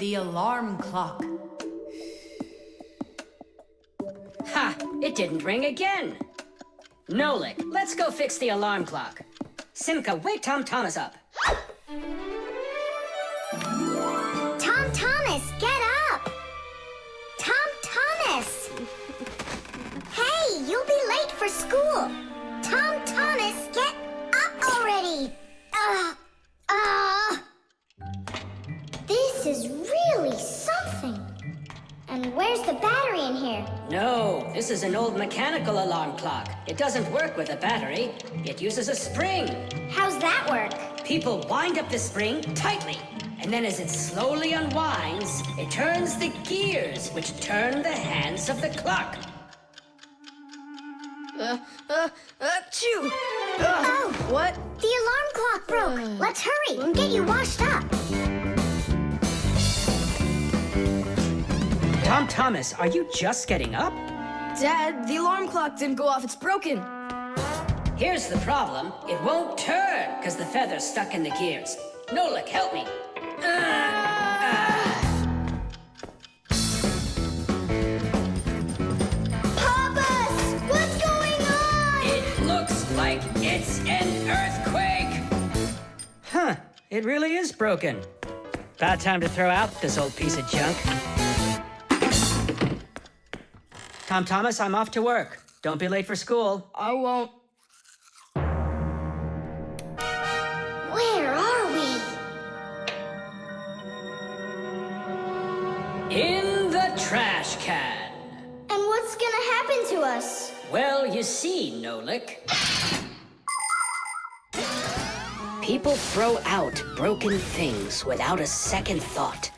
The alarm clock. Ha! It didn't ring again. Nolik, let's go fix the alarm clock. Simka, wake Tom Thomas up. Tom Thomas, get up! Tom Thomas! Hey, you'll be late for school. Tom Thomas, get up already! This is really something. And where's the battery in here? No, this is an old mechanical alarm clock. It doesn't work with a battery. It uses a spring. How's that work? People wind up the spring tightly, and then as it slowly unwinds, it turns the gears, which turn the hands of the clock. Achoo! Oh! What? The alarm clock broke. Let's hurry and get you washed up. Tom Thomas, are you just getting up? Dad, the alarm clock didn't go off. It's broken. Here's the problem. It won't turn because the feather's stuck in the gears. Nolik, help me. Papus! What's going on? It looks like it's an earthquake. Huh, it really is broken. About time to throw out this old piece of junk. Tom Thomas, I'm off to work. Don't be late for school. I won't. Where are we? In the trash can. And what's gonna happen to us? Well, you see, Nolik. People throw out broken things without a second thought.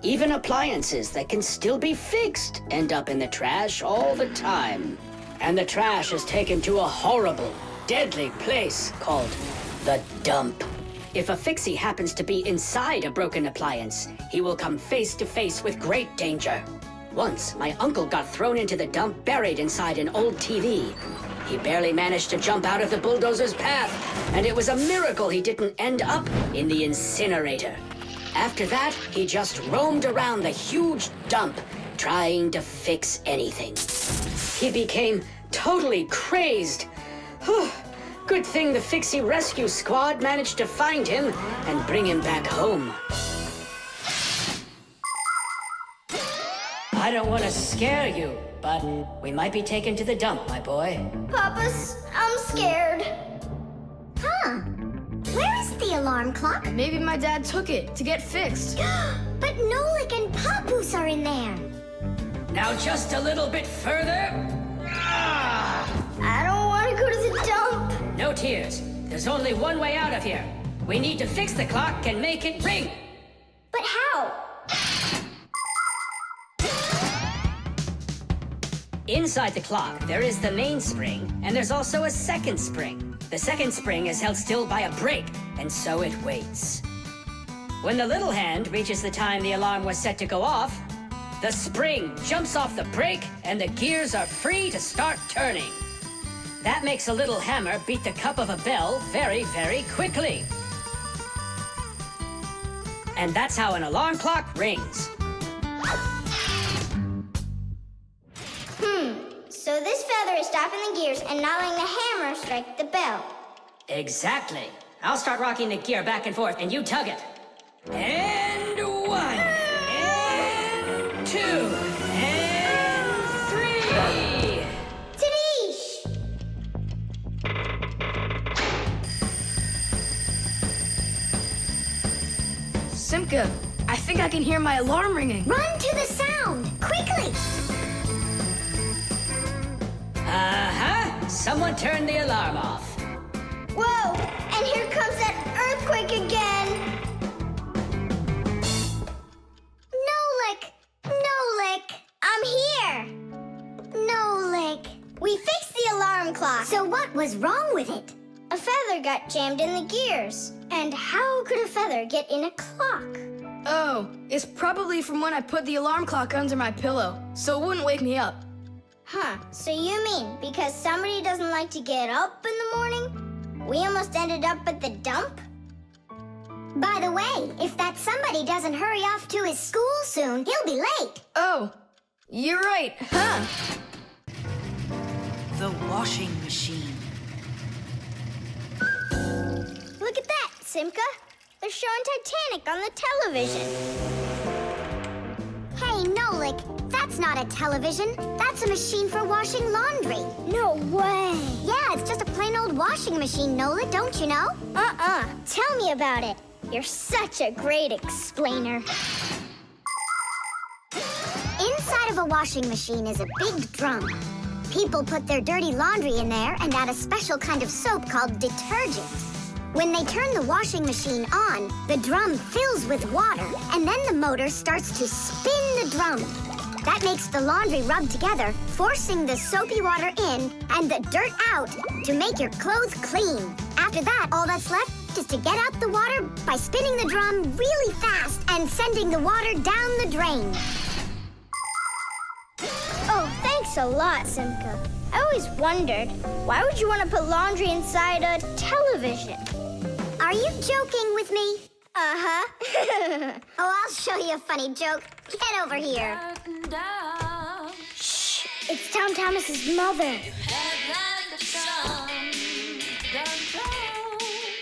Even appliances that can still be fixed end up in the trash all the time. And the trash is taken to a horrible, deadly place called the dump. If a Fixie happens to be inside a broken appliance, he will come face to face with great danger. Once, my uncle got thrown into the dump buried inside an old TV. He barely managed to jump out of the bulldozer's path, and it was a miracle he didn't end up in the incinerator. After that, he just roamed around the huge dump, trying to fix anything. He became totally crazed. Good thing the Fixie rescue squad managed to find him and bring him back home. I don't want to scare you, but we might be taken to the dump, my boy. Papus, I'm scared. Huh? Where is the alarm clock? Maybe my dad took it to get fixed. But Nolik and Papus are in there. Now just a little bit further. I don't want to go to the dump. No tears. There's only one way out of here. We need to fix the clock and make it ring. But how? Inside the clock, there is the main spring, and there's also a second spring. The second spring is held still by a brake, and so it waits. When the little hand reaches the time the alarm was set to go off, the spring jumps off the brake, and the gears are free to start turning. That makes a little hammer beat the cup of a bell very, very quickly. And that's how an alarm clock rings. So this feather is stopping the gears and not letting the hammer strike the bell. Exactly. I'll start rocking the gear back and forth, and you tug it. And 1, and 2, and 3. Tadish! Simka, I think I can hear my alarm ringing. Run to the sound, quickly! Uh-huh. Someone turned the alarm off. Whoa! And here comes that earthquake again! Nolik! Nolik! I'm here! Nolik! We fixed the alarm clock. So what was wrong with it? A feather got jammed in the gears. And how could a feather get in a clock? Oh, it's probably from when I put the alarm clock under my pillow, so it wouldn't wake me up. Huh, so you mean because somebody doesn't like to get up in the morning? We almost ended up at the dump? By the way, if that somebody doesn't hurry off to his school soon, he'll be late. Oh, you're right, huh? The washing machine. Look at that, Simka. They're showing Titanic on the television. Hey, Nolik, that's not a television. That's a machine for washing laundry. No way. Yeah, it's just a plain old washing machine, Nolik, don't you know? Tell me about it. You're such a great explainer. Inside of a washing machine is a big drum. People put their dirty laundry in there and add a special kind of soap called detergent. When they turn the washing machine on, the drum fills with water, and then the motor starts to spin the drum. That makes the laundry rub together, forcing the soapy water in and the dirt out to make your clothes clean. After that, all that's left is to get out the water by spinning the drum really fast and sending the water down the drain. Oh, thanks a lot, Simka. I always wondered, why would you want to put laundry inside a television? Are you joking with me? Uh-huh. Oh, I'll show you a funny joke. Get over here. Shh, it's Tom Thomas's mother.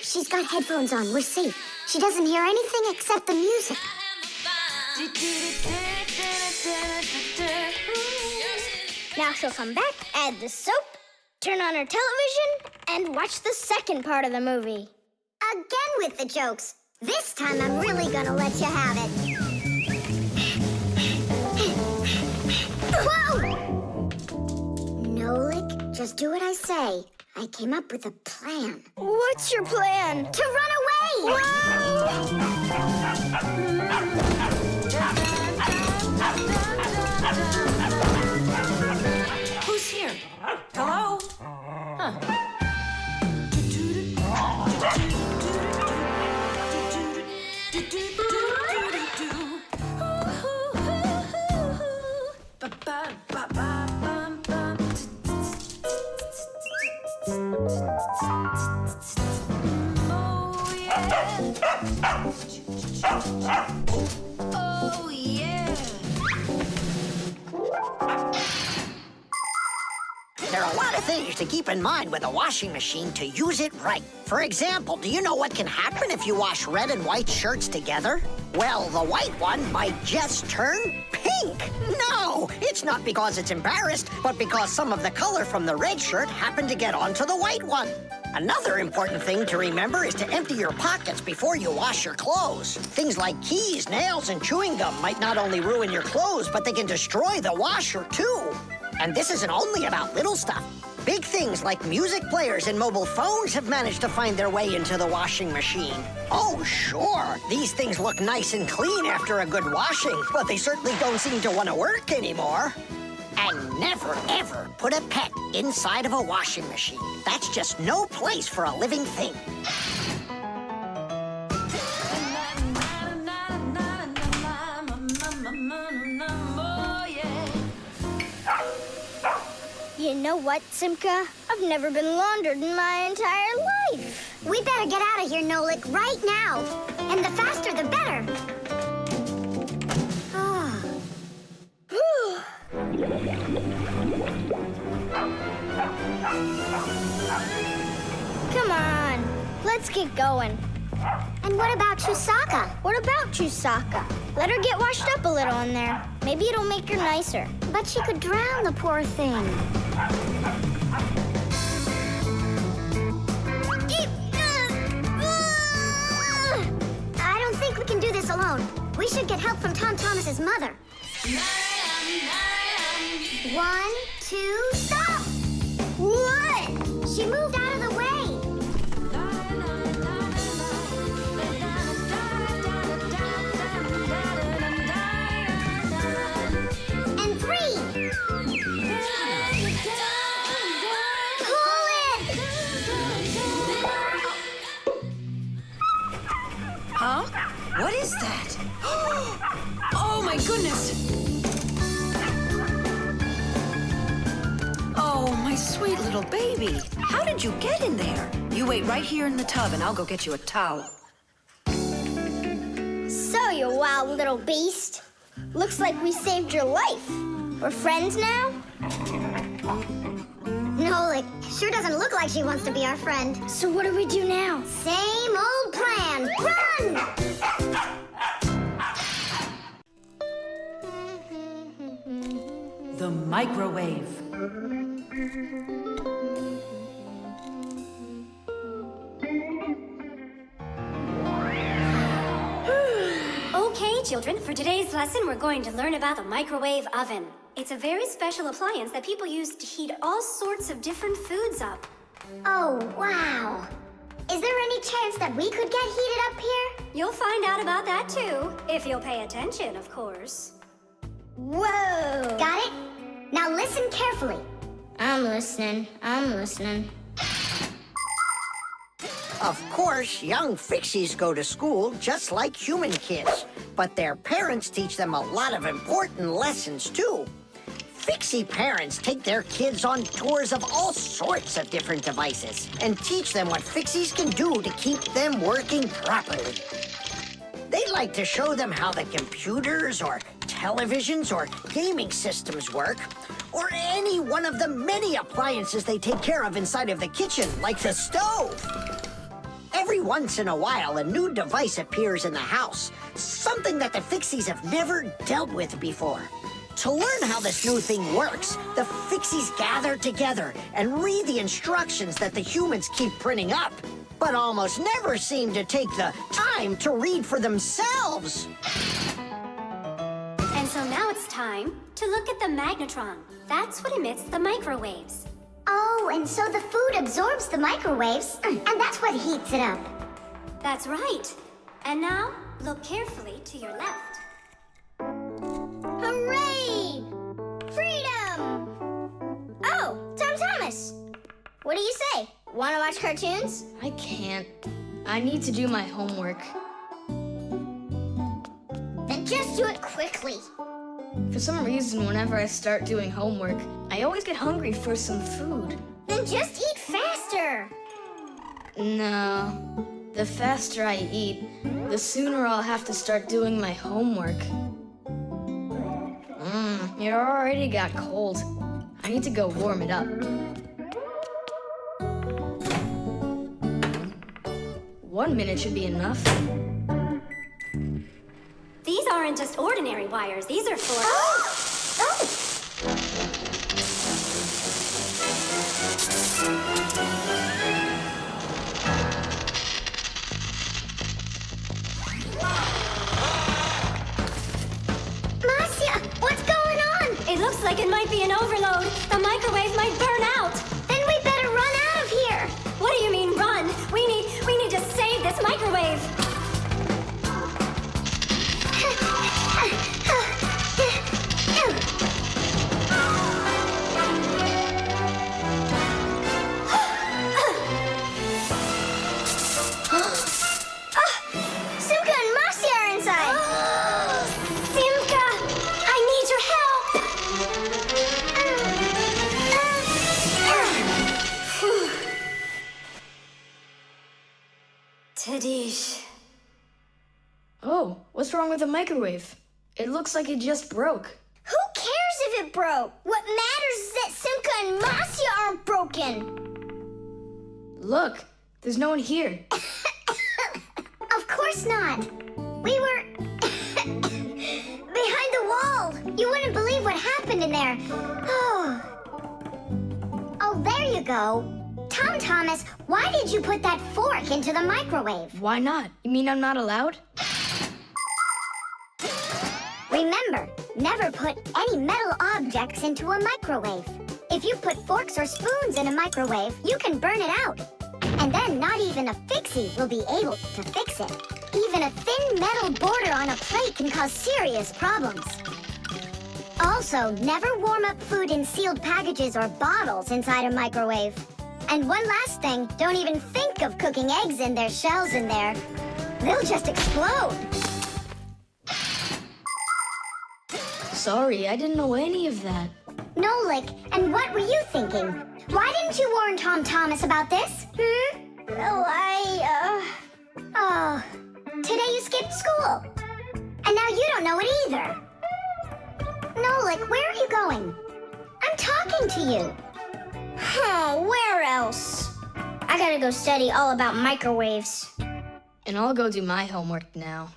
She's got headphones on. We're safe. She doesn't hear anything except the music. Now she'll come back, add the soap, turn on her television, and watch the second part of the movie. Again with the jokes. This time I'm really gonna let you have it. Whoa! Nolik, just do what I say. I came up with a plan. What's your plan? To run away! Who's here? Hello? Oh, yeah. There are a lot of things to keep in mind with a washing machine to use it right. For example, do you know what can happen if you wash red and white shirts together? Well, the white one might just turn pink. No, it's not because it's embarrassed, but because some of the color from the red shirt happened to get onto the white one. Another important thing to remember is to empty your pockets before you wash your clothes. Things like keys, nails, and chewing gum might not only ruin your clothes, but they can destroy the washer, too. And this isn't only about little stuff. Big things like music players and mobile phones have managed to find their way into the washing machine. Oh, sure, these things look nice and clean after a good washing, but they certainly don't seem to want to work anymore. And never, ever put a pet inside of a washing machine. That's just no place for a living thing. You know what, Simka? I've never been laundered in my entire life. We better get out of here, Nolik, right now. And the faster, the better. Come on, let's get going. And what about Chusaka? What about Chusaka? Let her get washed up a little in there. Maybe it'll make her nicer. But she could drown, the poor thing. I don't think we can do this alone. We should get help from Tom Thomas's mother. 1, 2, stop! What? She moved out of the way. And 3. Pull it! Huh? What is that? Oh, my goodness! Oh, my sweet little baby. How did you get in there? You wait right here in the tub and I'll go get you a towel. Aw, little beast. Looks like we saved your life. We're friends now? Nolik, sure doesn't look like she wants to be our friend. So what do we do now? Same old plan. Run! The microwave. Okay, children, for today's lesson, we're going to learn about the microwave oven. It's a very special appliance that people use to heat all sorts of different foods up. Oh, wow. Is there any chance that we could get heated up here? You'll find out about that too, if you'll pay attention, of course. Whoa! Got it? Now listen carefully. I'm listening. Of course, young Fixies go to school just like human kids, but their parents teach them a lot of important lessons, too. Fixie parents take their kids on tours of all sorts of different devices and teach them what Fixies can do to keep them working properly. They like to show them how the computers or televisions or gaming systems work, or any one of the many appliances they take care of inside of the kitchen, like the stove. Every once in a while, a new device appears in the house, something that the Fixies have never dealt with before. To learn how this new thing works, the Fixies gather together and read the instructions that the humans keep printing up, but almost never seem to take the time to read for themselves. And so now it's time to look at the magnetron. That's what emits the microwaves. Oh, and so the food absorbs the microwaves, and that's what heats it up. That's right. And now, look carefully to your left. Hooray! Freedom! Oh, Tom Thomas. What do you say? Want to watch cartoons? I can't. I need to do my homework. Then just do it quickly. For some reason, whenever I start doing homework, I always get hungry for some food. Then just eat faster. No. The faster I eat, the sooner I'll have to start doing my homework. It already got cold. I need to go warm it up. 1 minute should be enough. These aren't just ordinary wires. These are for... Marcia, what's going on? It looks like it might be an overload. The microwave might burn out. Then we better run out of here. What do you mean run? We need to save this microwave. Simka and Marcia are inside. Simka, I need your help. Tadish. Oh, what's wrong with the microwave? It looks like it just broke. Who cares if it broke? What matters is that Simka and Marcia aren't broken. Look, there's no one here. Of course not. We were behind the wall. You wouldn't believe what happened in there. Oh, there you go. Tom Thomas, why did you put that fork into the microwave? Why not? You mean I'm not allowed? Remember, never put any metal objects into a microwave. If you put forks or spoons in a microwave, you can burn it out. And then not even a Fixie will be able to fix it. Even a thin metal border on a plate can cause serious problems. Also, never warm up food in sealed packages or bottles inside a microwave. And one last thing, don't even think of cooking eggs in their shells in there. They'll just explode. Sorry, I didn't know any of that. Nolik, and what were you thinking? Why didn't you warn Tom Thomas about this? Oh, today you skipped school. And now you don't know it either. Nolik, where are you going? I'm talking to you. Oh, where else? I gotta go study all about microwaves. And I'll go do my homework now.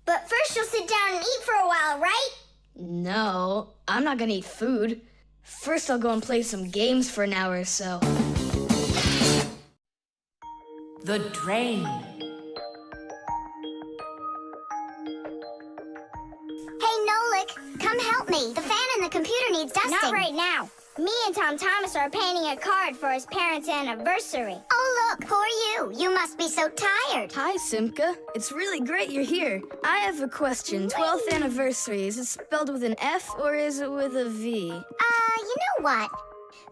But first you'll sit down and eat for a while, right? No, I'm not gonna eat food. First I'll go and play some games for an hour or so. The drain. Hey, Nolik, come help me. The fan in the computer needs dusting. Not right now. Me and Tom Thomas are painting a card for his parents' anniversary. Oh, look, poor you. You must be so tired. Hi, Simka. It's really great you're here. I have a question. 12th anniversary, is it spelled with an F or is it with a V? You know what?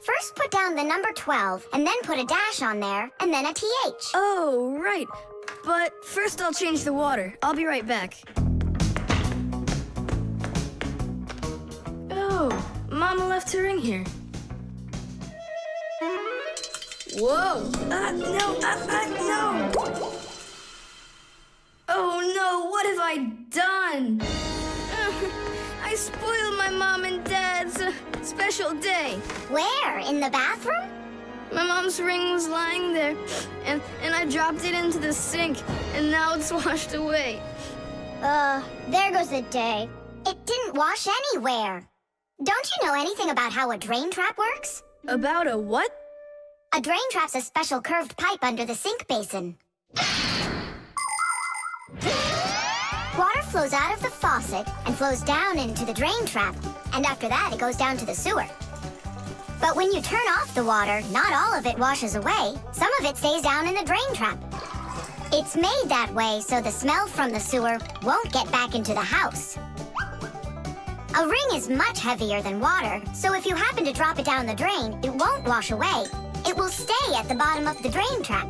First put down the number 12, and then put a dash on there, and then a TH. Oh, right. But first I'll change the water. I'll be right back. Oh, Mama left her ring here. Whoa! No! Oh no, what have I done? I spoiled my mom and dad's special day. Where? In the bathroom? My mom's ring was lying there, and I dropped it into the sink, and now it's washed away. There goes the day. It didn't wash anywhere. Don't you know anything about how a drain trap works? About a what? A drain trap's a special curved pipe under the sink basin. Water flows out of the faucet and flows down into the drain trap, and after that it goes down to the sewer. But when you turn off the water, not all of it washes away. Some of it stays down in the drain trap. It's made that way so the smell from the sewer won't get back into the house. A ring is much heavier than water, so if you happen to drop it down the drain, it won't wash away. It will stay at the bottom of the drain trap.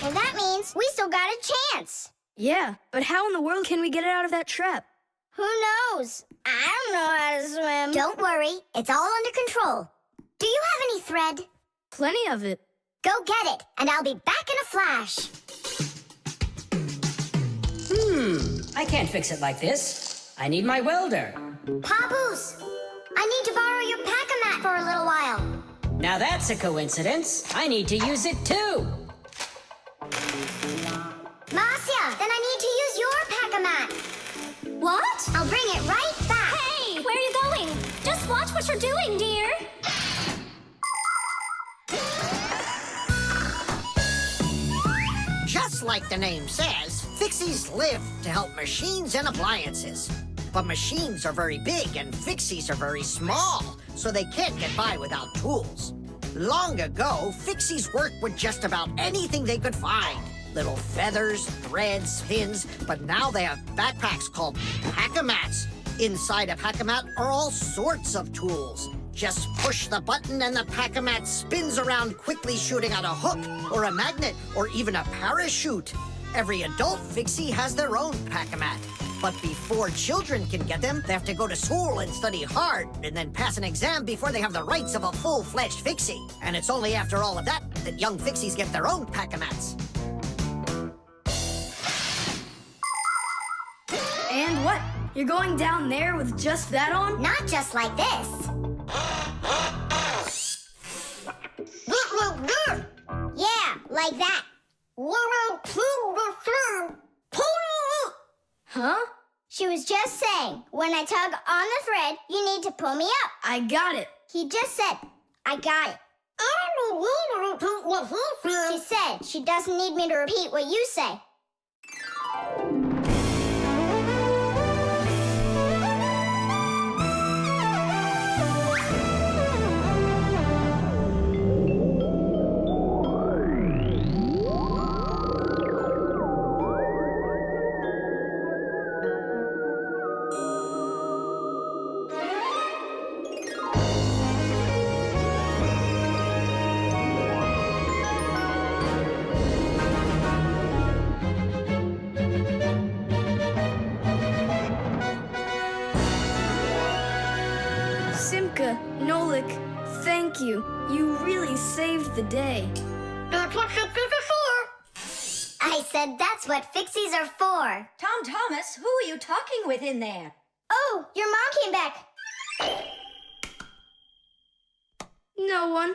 Well, that means we still got a chance. Yeah, but how in the world can we get it out of that trap? Who knows? I don't know how to swim. Don't worry, it's all under control. Do you have any thread? Plenty of it. Go get it, and I'll be back in a flash. I can't fix it like this. I need my welder. Papus, I need to borrow your pack-a-mat for a little while. Now that's a coincidence. I need to use it too. Marcia, then I need to use your pack-a-mat. What? I'll bring it right back. Hey, where are you going? Just watch what you're doing, dear. Just like the name says, Fixies live to help machines and appliances. But machines are very big and Fixies are very small, so they can't get by without tools. Long ago, Fixies worked with just about anything they could find. Little feathers, threads, pins, but now they have backpacks called pack-a-mats. Inside a pack-a-mat are all sorts of tools. Just push the button and the pack-a-mat spins around quickly, shooting out a hook or a magnet or even a parachute. Every adult Fixie has their own pack-a-mat. But before children can get them, they have to go to school and study hard and then pass an exam before they have the rights of a full-fledged Fixie. And it's only after all of that that young Fixies get their own pack-a-mats. And what? You're going down there with just that on? Not just like this. Yeah, like that. Huh? She was just saying, when I tug on the thread, you need to pull me up. I got it. He just said, I got it. She said she doesn't need me to repeat what you say. Simka, Nolik, thank you. You really saved the day. I said that's what Fixies are for. Tom Thomas, who are you talking with in there? Oh, your mom came back. No one.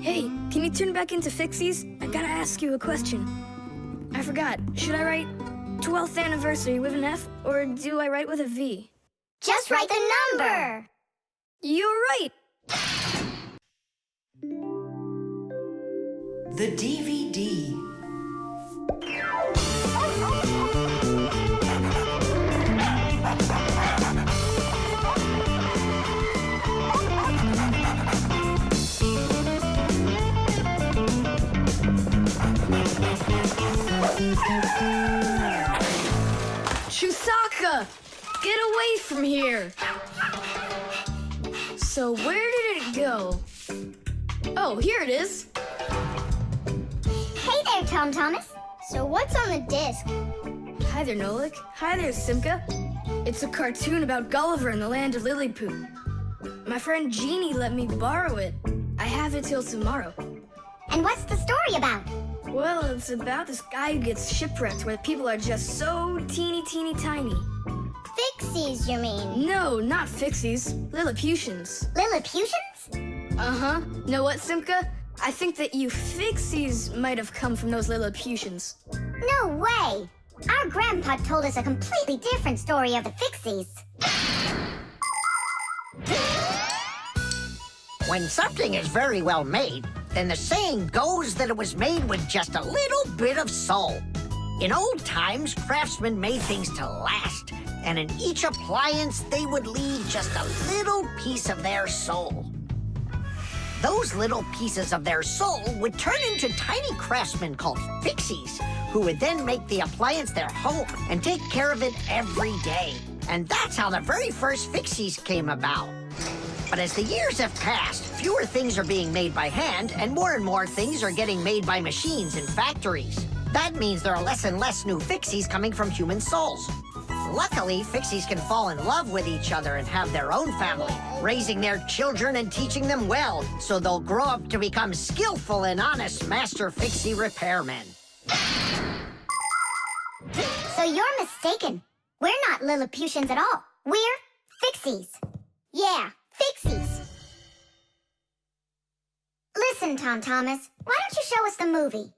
Hey, can you turn back into Fixies? I gotta ask you a question. I forgot. Should I write 12th anniversary with an F, or do I write with a V? Just write the number. You're right. The DVD. Chusaka! Get away from here! So where did it go? Oh, here it is. Hey there, Tom Thomas. So what's on the disc? Hi there, Nolik. Hi there, Simka. It's a cartoon about Gulliver in the land of Lilliput. My friend Jeannie let me borrow it. I have it till tomorrow. And what's the story about? Well, it's about this guy who gets shipwrecked where people are just so teeny tiny. Fixies, you mean? No, not Fixies. Lilliputians. Lilliputians? Uh-huh. Know what, Simka? I think that you Fixies might have come from those Lilliputians. No way! Our grandpa told us a completely different story of the Fixies. When something is very well made, then the saying goes that it was made with just a little bit of soul. In old times, craftsmen made things to last, and in each appliance, they would leave just a little piece of their soul. Those little pieces of their soul would turn into tiny craftsmen called Fixies, who would then make the appliance their home and take care of it every day. And that's how the very first Fixies came about. But as the years have passed, fewer things are being made by hand, and more things are getting made by machines in factories. That means there are less and less new Fixies coming from human souls. Luckily, Fixies can fall in love with each other and have their own family, raising their children and teaching them well, so they'll grow up to become skillful and honest master Fixie repairmen. So you're mistaken. We're not Lilliputians at all. We're Fixies. Yeah, Fixies. Listen, Tom Thomas, why don't you show us the movie?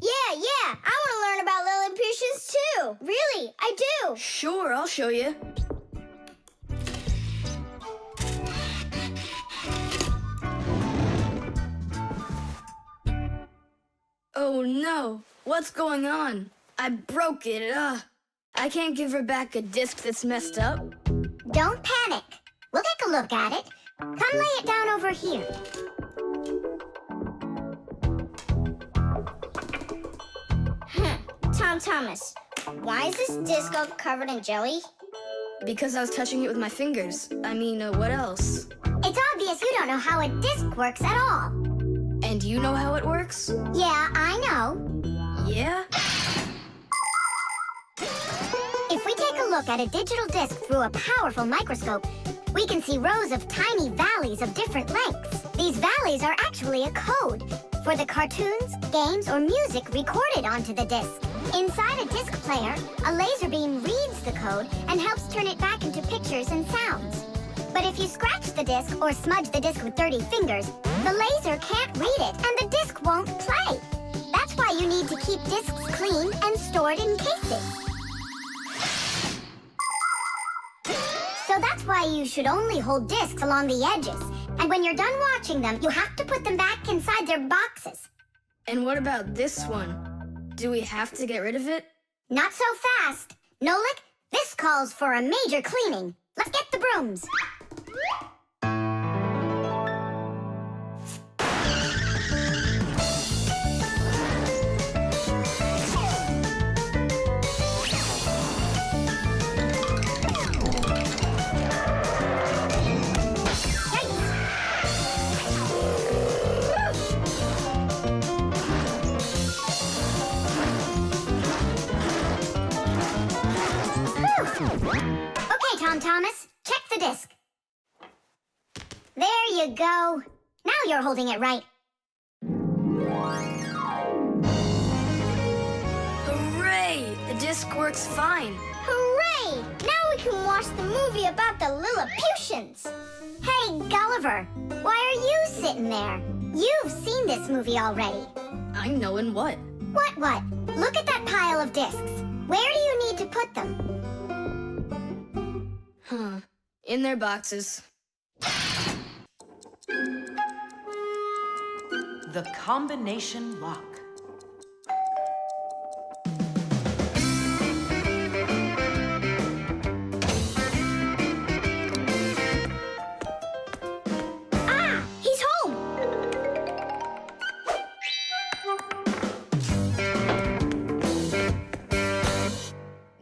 Yeah, I want to learn about Lilliputians too. Really, I do. Sure, I'll show you. Oh no, what's going on? I broke it, I can't give her back a disc that's messed up. Don't panic. We'll take a look at it. Come lay it down over here. Tom Thomas, why is this disc all covered in jelly? Because I was touching it with my fingers. I mean, what else? It's obvious you don't know how a disc works at all. And you know how it works? Yeah, I know. Yeah? If we take a look at a digital disc through a powerful microscope, we can see rows of tiny valleys of different lengths. These valleys are actually a code for the cartoons, games, or music recorded onto the disc. Inside a disc player, a laser beam reads the code and helps turn it back into pictures and sounds. But if you scratch the disc or smudge the disc with dirty fingers, the laser can't read it and the disc won't play. That's why you need to keep discs clean and stored in cases. So that's why you should only hold discs along the edges. And when you're done watching them, you have to put them back inside their boxes. And what about this one? Do we have to get rid of it? Not so fast. Nolik, this calls for a major cleaning. Let's get the brooms. Okay, Tom Thomas, check the disc. There you go. Now you're holding it right. desk works fine. Hooray! Now we can watch the movie about the Lilliputians. Hey, Gulliver, why are you sitting there? You've seen this movie already. I know in what? What? Look at that pile of discs. Where do you need to put them? Huh. In their boxes. The combination lock. Ah! He's home!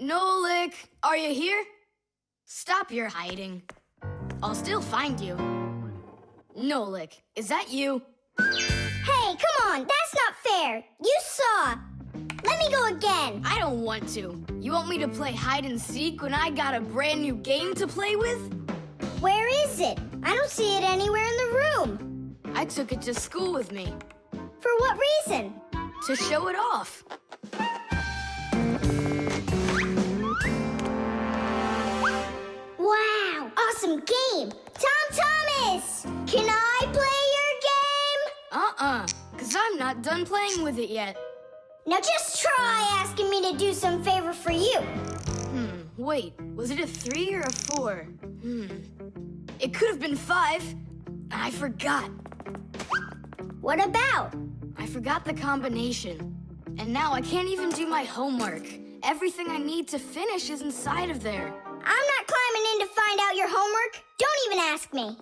Nolik, are you here? Stop your hiding. I'll still find you. Nolik, is that you? Hey, come on! That's not fair! You saw! Let me go again! I don't want to. You want me to play hide and seek when I got a brand new game to play with? Where is it? I don't see it anywhere in the room. I took it to school with me For what reason? to show it off. Wow! Awesome game! Tom Thomas! Can I play your game? 'Cause I'm not done playing with it yet. Now just try asking me to do some favor for you. Wait, was it a 3 or a 4? It could have been 5. I forgot. What about? I forgot the combination. And now I can't even do my homework. Everything I need to finish is inside of there. I'm not climbing in to find out your homework. Don't even ask me.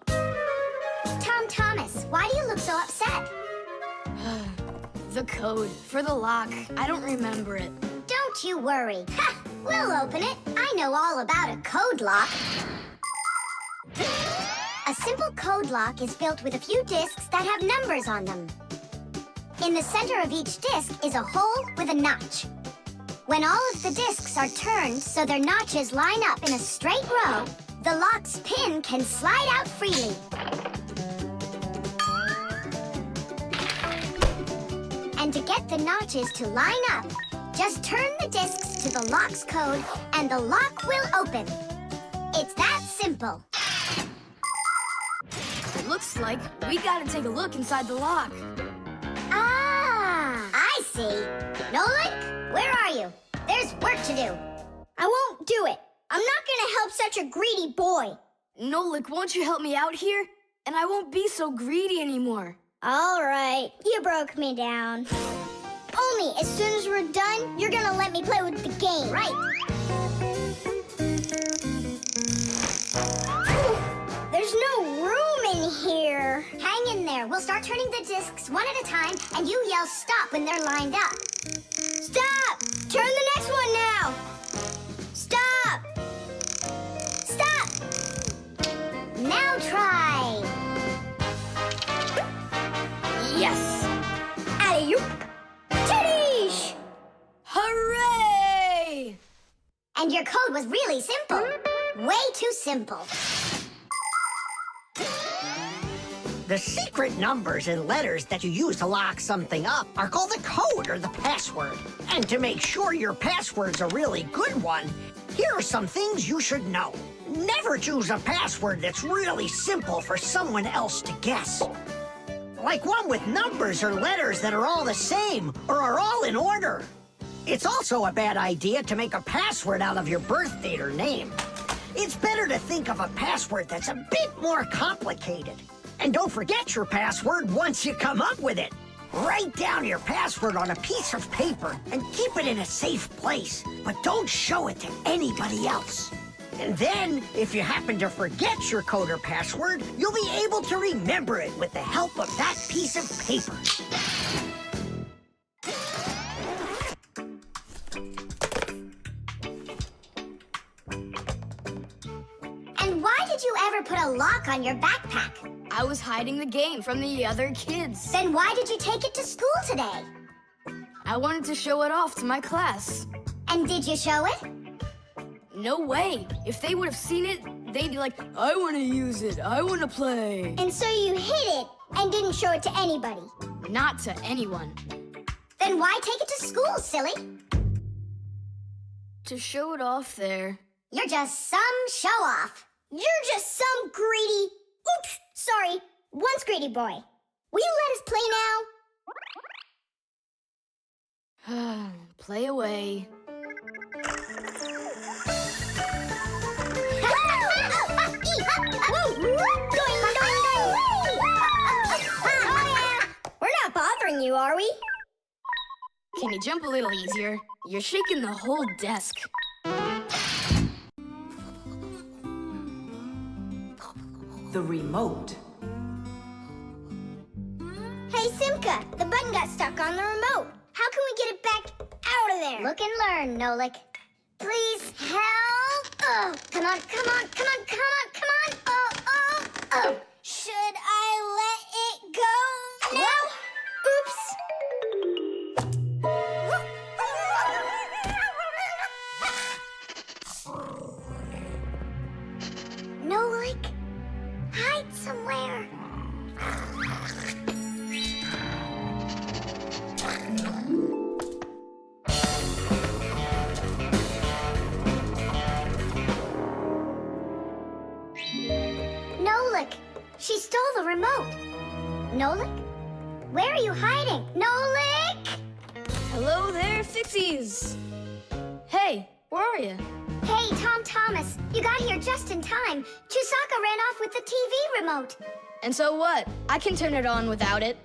Tom Thomas, why do you look so upset? The code for the lock. I don't remember it. Don't you worry. Ha! We'll open it. I know all about a code lock. A simple code lock is built with a few discs that have numbers on them. In the center of each disc is a hole with a notch. When all of the discs are turned so their notches line up in a straight row, the lock's pin can slide out freely. And to get the notches to line up, just turn the discs to the lock's code and the lock will open. It's that simple. It looks like we gotta take a look inside the lock. Ah, I see. Nolik, where are you? There's work to do. I won't do it. I'm not gonna help such a greedy boy. Nolik, won't you help me out here? And I won't be so greedy anymore. All right, you broke me down. Only as soon as we're done, you're gonna let me play with the game, right? There's no room in here. Hang in there. We'll start turning the discs one at a time, and you yell stop when they're lined up. Stop! Turn the next one now. Stop! Stop! Now try. Yes! Alley-oop! Titties! Hooray! And your code was really simple. Way too simple. The secret numbers and letters that you use to lock something up are called the code or the password. And to make sure your password's a really good one, here are some things you should know. Never choose a password that's really simple for someone else to guess. Like one with numbers or letters that are all the same or are all in order. It's also a bad idea to make a password out of your birth date or name. It's better to think of a password that's a bit more complicated. And don't forget your password once you come up with it. Write down your password on a piece of paper and keep it in a safe place, but don't show it to anybody else. And then, if you happen to forget your code or password, you'll be able to remember it with the help of that piece of paper. And why did you ever put a lock on your backpack? I was hiding the game from the other kids. Then why did you take it to school today? I wanted to show it off to my class. And did you show it? No way. If they would have seen it, they'd be like, I want to use it. I want to play. And so you hid it and didn't show it to anybody. Not to anyone. Then why take it to school, silly? to show it off there. You're just some show-off. You're just some greedy... Oops, sorry. Once greedy boy. Will you let us play now? Play away. We're not bothering you, are we? Can you jump a little easier? You're shaking the whole desk. The remote. Hey, Simka, the button got stuck on the remote. How can we get it back out of there? Look and learn, Nolik. Please help. Oh, come on, come on, come on, come on, come on. Oh. Should I let it go now? Oops. Nolik, hide somewhere. Nolik, she stole the remote. Nolik? Where are you hiding? Nolik! Hello there, Fixies! Hey, where are you? Hey, Tom Thomas, you got here just in time. Chusaka ran off with the TV remote. And so what? I can turn it on without it.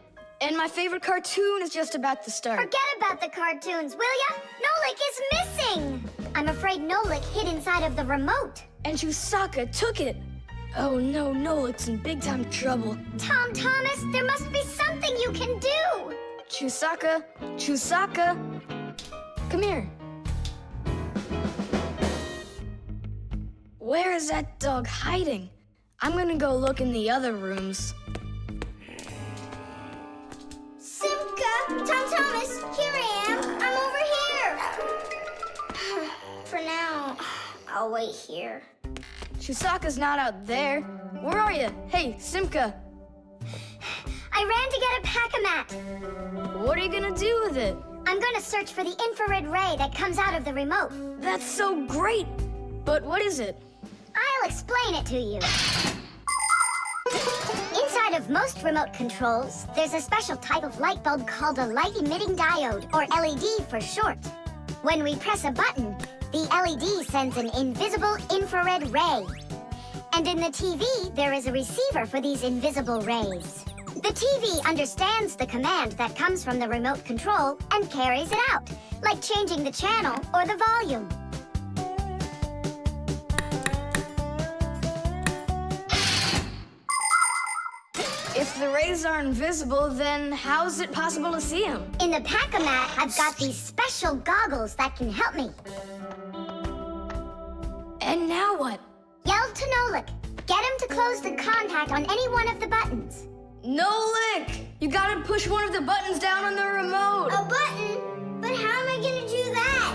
And my favorite cartoon is just about to start. Forget about the cartoons, will ya? Nolik is missing! I'm afraid Nolik hid inside of the remote. And Chusaka took it. Oh no, Nolik's in big time trouble. Tom Thomas, there must be something you can do! Chusaka, come here. Where is that dog hiding? I'm gonna go look in the other rooms. Simka! Tom Thomas! Here I am! I'm over here! For now, I'll wait here. Chusaka's not out there. Where are you? Hey, Simka! I ran to get a pack-a-mat. What are you gonna do with it? I'm gonna search for the infrared ray that comes out of the remote. That's so great! But what is it? I'll explain it to you. Inside of most remote controls, there's a special type of light bulb called a light-emitting diode, or LED for short. When we press a button, the LED sends an invisible infrared ray. And in the TV, there is a receiver for these invisible rays. The TV understands the command that comes from the remote control and carries it out, like changing the channel or the volume. If the rays are invisible, then how is it possible to see them? In the pack-a-mat, I've got these special goggles that can help me. And now what? Yell to Nolik. Get him to close the contact on any one of the buttons. Nolik! You gotta push one of the buttons down on the remote! A button? But how am I gonna do that?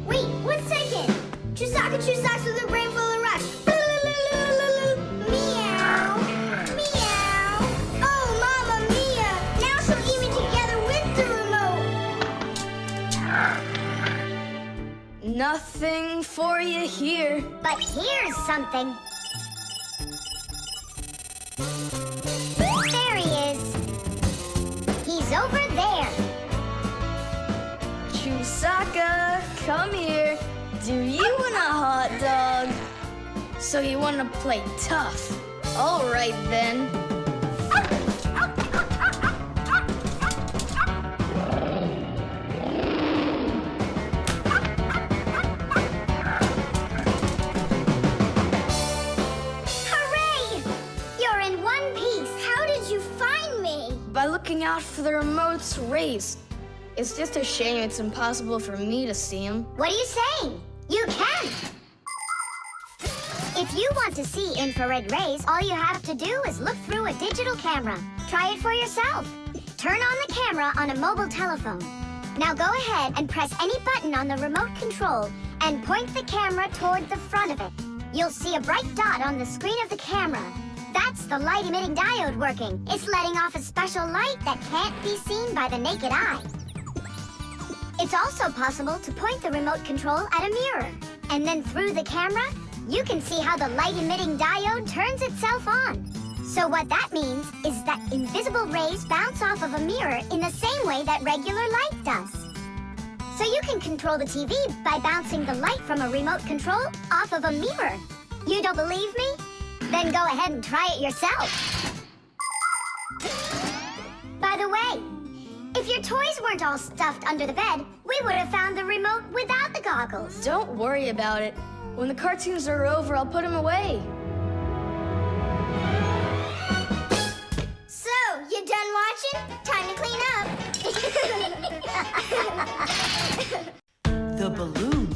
Wait, 1 second. Chusaka Chusaks with a brain full of rocks. Meow. Meow. Oh, Mamma Mia. Now she'll eat me together with the remote. Nothing for you here. But here's something. There he is. He's over there. Chusaka, come here. Do you want a hot dog? So you want to play tough? All right then. By looking out for the remote's rays. It's just a shame it's impossible for me to see them. What are you saying? You can! If you want to see infrared rays, all you have to do is look through a digital camera. Try it for yourself. Turn on the camera on a mobile telephone. Now go ahead and press any button on the remote control and point the camera toward the front of it. You'll see a bright dot on the screen of the camera. That's the light-emitting diode working. It's letting off a special light that can't be seen by the naked eye. It's It's also possible to point the remote control at a mirror. And then through the camera, you can see how the light-emitting diode turns itself on. So what that means is that invisible rays bounce off of a mirror in the same way that regular light does. So you can control the TV by bouncing the light from a remote control off of a mirror. You don't believe me? Then go ahead and try it yourself. By the way, if your toys weren't all stuffed under the bed, we would have found the remote without the goggles. Don't worry about it. When the cartoons are over, I'll put them away. So, you done watching? Time to clean up. The balloon.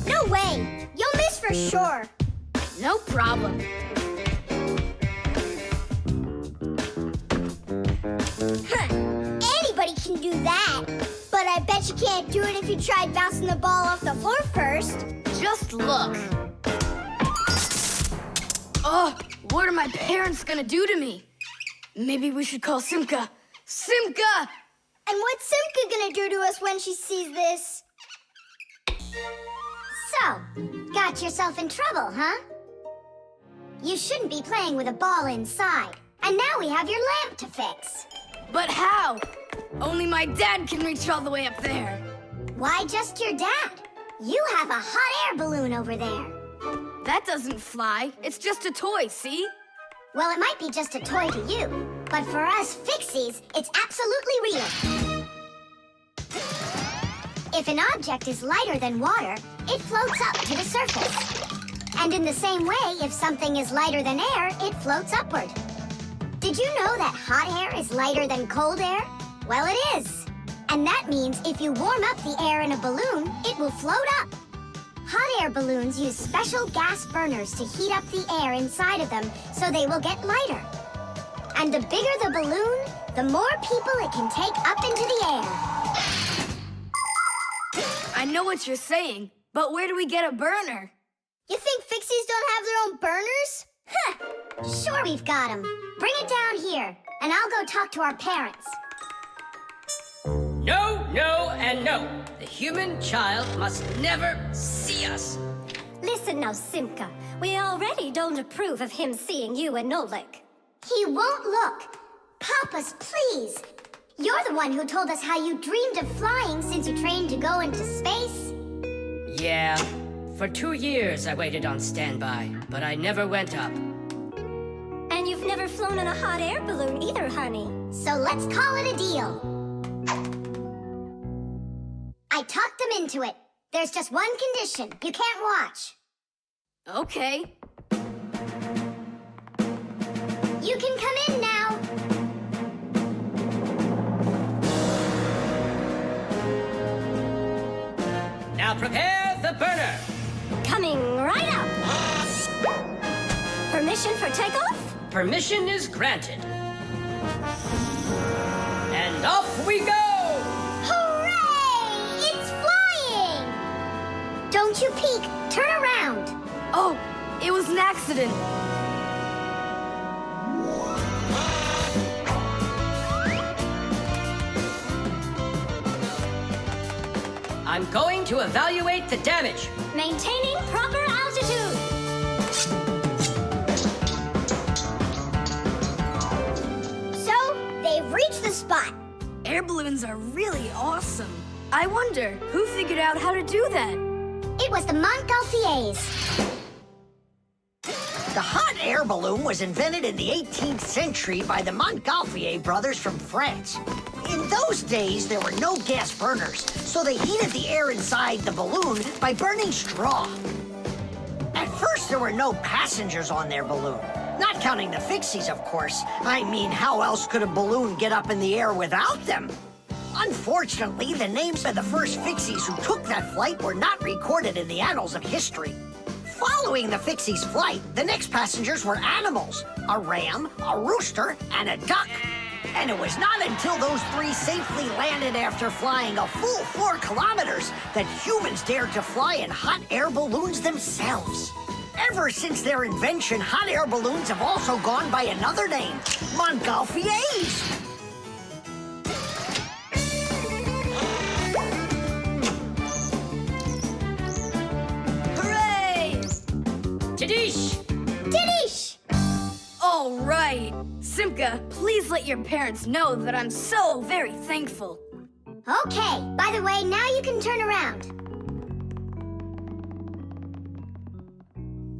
No way! You'll miss for sure. No problem. Huh. Anybody can do that. But I bet you can't do it if you tried bouncing the ball off the floor first. Just look. Oh, what are my parents gonna do to me? Maybe we should call Simka. Simka! And what's Simka gonna do to us when she sees this? So, got yourself in trouble, huh? You shouldn't be playing with a ball inside. And now we have your lamp to fix. But how? Only my dad can reach all the way up there. Why just your dad? You have a hot air balloon over there. That doesn't fly. It's just a toy, see? Well, it might be just a toy to you, but for us Fixies, it's absolutely real. If an object is lighter than water, it floats up to the surface. And in the same way, if something is lighter than air, it floats upward. Did you know that hot air is lighter than cold air? Well, it is. And that means if you warm up the air in a balloon, it will float up. Hot air balloons use special gas burners to heat up the air inside of them so they will get lighter. And the bigger the balloon, the more people it can take up into the air. I know what you're saying, but where do we get a burner? You think Fixies don't have their own burners? Huh! Sure we've got them. Bring it down here, and I'll go talk to our parents. No, no, and no. The human child must never see us. Listen now, Simka. We already don't approve of him seeing you and Nolik. He won't look. Papus, please. You're the one who told us how you dreamed of flying since you trained to go into space. Yeah, for 2 years I waited on standby, but I never went up. And you've never flown in a hot air balloon either, honey. So let's call it a deal. I talked them into it. There's just one condition. You can't watch. Okay. You can come in now. Now prepare the burner. Coming right up. Permission for takeoff? Permission is granted. And off we go! Hooray! It's flying! Don't you peek. Turn around. Oh, it was an accident. I'm going to evaluate the damage. Maintaining proper altitude. So, they've reached the spot. Air balloons are really awesome. I wonder, who figured out how to do that? It was the Montgolfiers. The hot air balloon was invented in the 18th century by the Montgolfier brothers from France. In those days, there were no gas burners, so they heated the air inside the balloon by burning straw. At first, there were no passengers on their balloon. Not counting the Fixies, of course. I mean, how else could a balloon get up in the air without them? Unfortunately, the names of the first Fixies who took that flight were not recorded in the annals of history. Following the Fixies' flight, the next passengers were animals: a ram, a rooster, and a duck. And it was not until those three safely landed after flying a full 4 kilometers that humans dared to fly in hot air balloons themselves. Ever since their invention, hot air balloons have also gone by another name: Montgolfiers. Didish! Didish! All right. Simka, please let your parents know that I'm so very thankful. Okay, by the way, now you can turn around.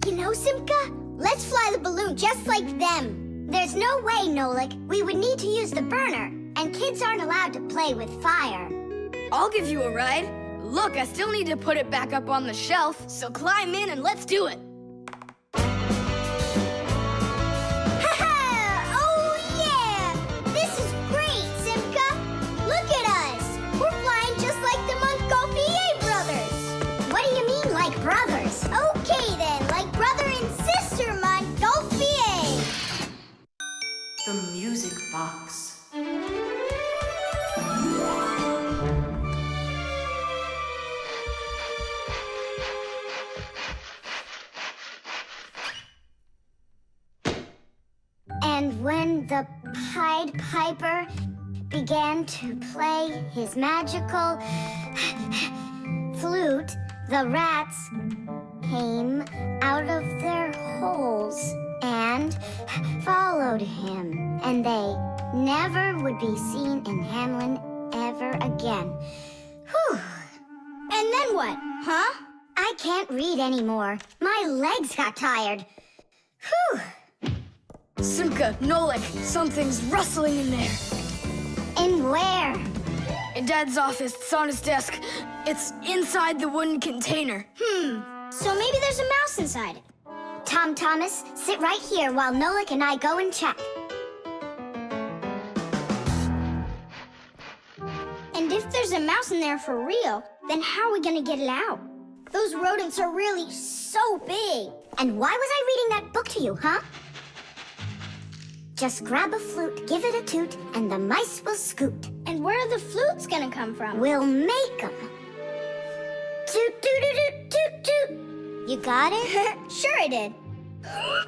You know, Simka, let's fly the balloon just like them. There's no way, Nolik. We would need to use the burner, and kids aren't allowed to play with fire. I'll give you a ride. Look, I still need to put it back up on the shelf, so climb in and let's do it. Oh, yeah! This is great, Simka! Look at us! We're flying just like the Montgolfier brothers! What do you mean, like brothers? Okay, then, like brother and sister Montgolfier! The music box. And when the Pied Piper began to play his magical flute, the rats came out of their holes and followed him. And they never would be seen in Hamlin ever again. Whew. And then what, huh? I can't read anymore. My legs got tired. Whew. Simka, Nolik, something's rustling in there. In where? In Dad's office, it's on his desk. It's inside the wooden container. So maybe there's a mouse inside it. Tom Thomas, sit right here while Nolik and I go and check. And if there's a mouse in there for real, then how are we gonna get it out? Those rodents are really so big. And why was I reading that book to you, huh? Just grab a flute, give it a toot, and the mice will scoot. And where are the flutes gonna come from? We'll make them. Toot, toot, toot, toot, toot, toot. You got it? Sure I did.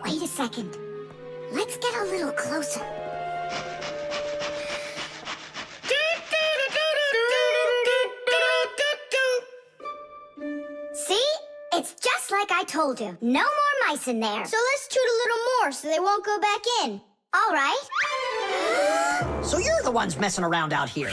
Wait a second. Let's get a little closer. See? It's just like I told you. No more mice in there. So let's toot a little more so they won't go back in. All right. So you're the ones messing around out here.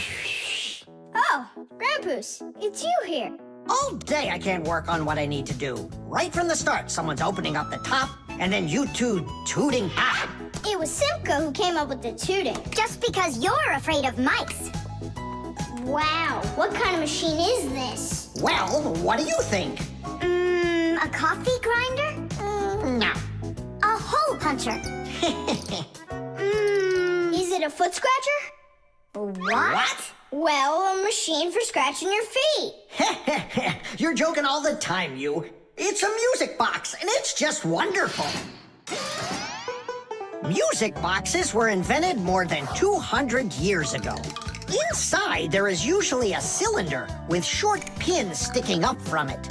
Oh, Grandpoos, it's you here. All day I can't work on what I need to do. Right from the start, someone's opening up the top, and then you two tooting out. It was Simka who came up with the tooting. Just because you're afraid of mice. Wow, what kind of machine is this? Well, what do you think? A coffee grinder? No. A hole puncher? Is it a foot scratcher? What? Well, a machine for scratching your feet. You're joking all the time, you. It's a music box, and it's just wonderful. Music boxes were invented more than 200 years ago. Inside, there is usually a cylinder with short pins sticking up from it.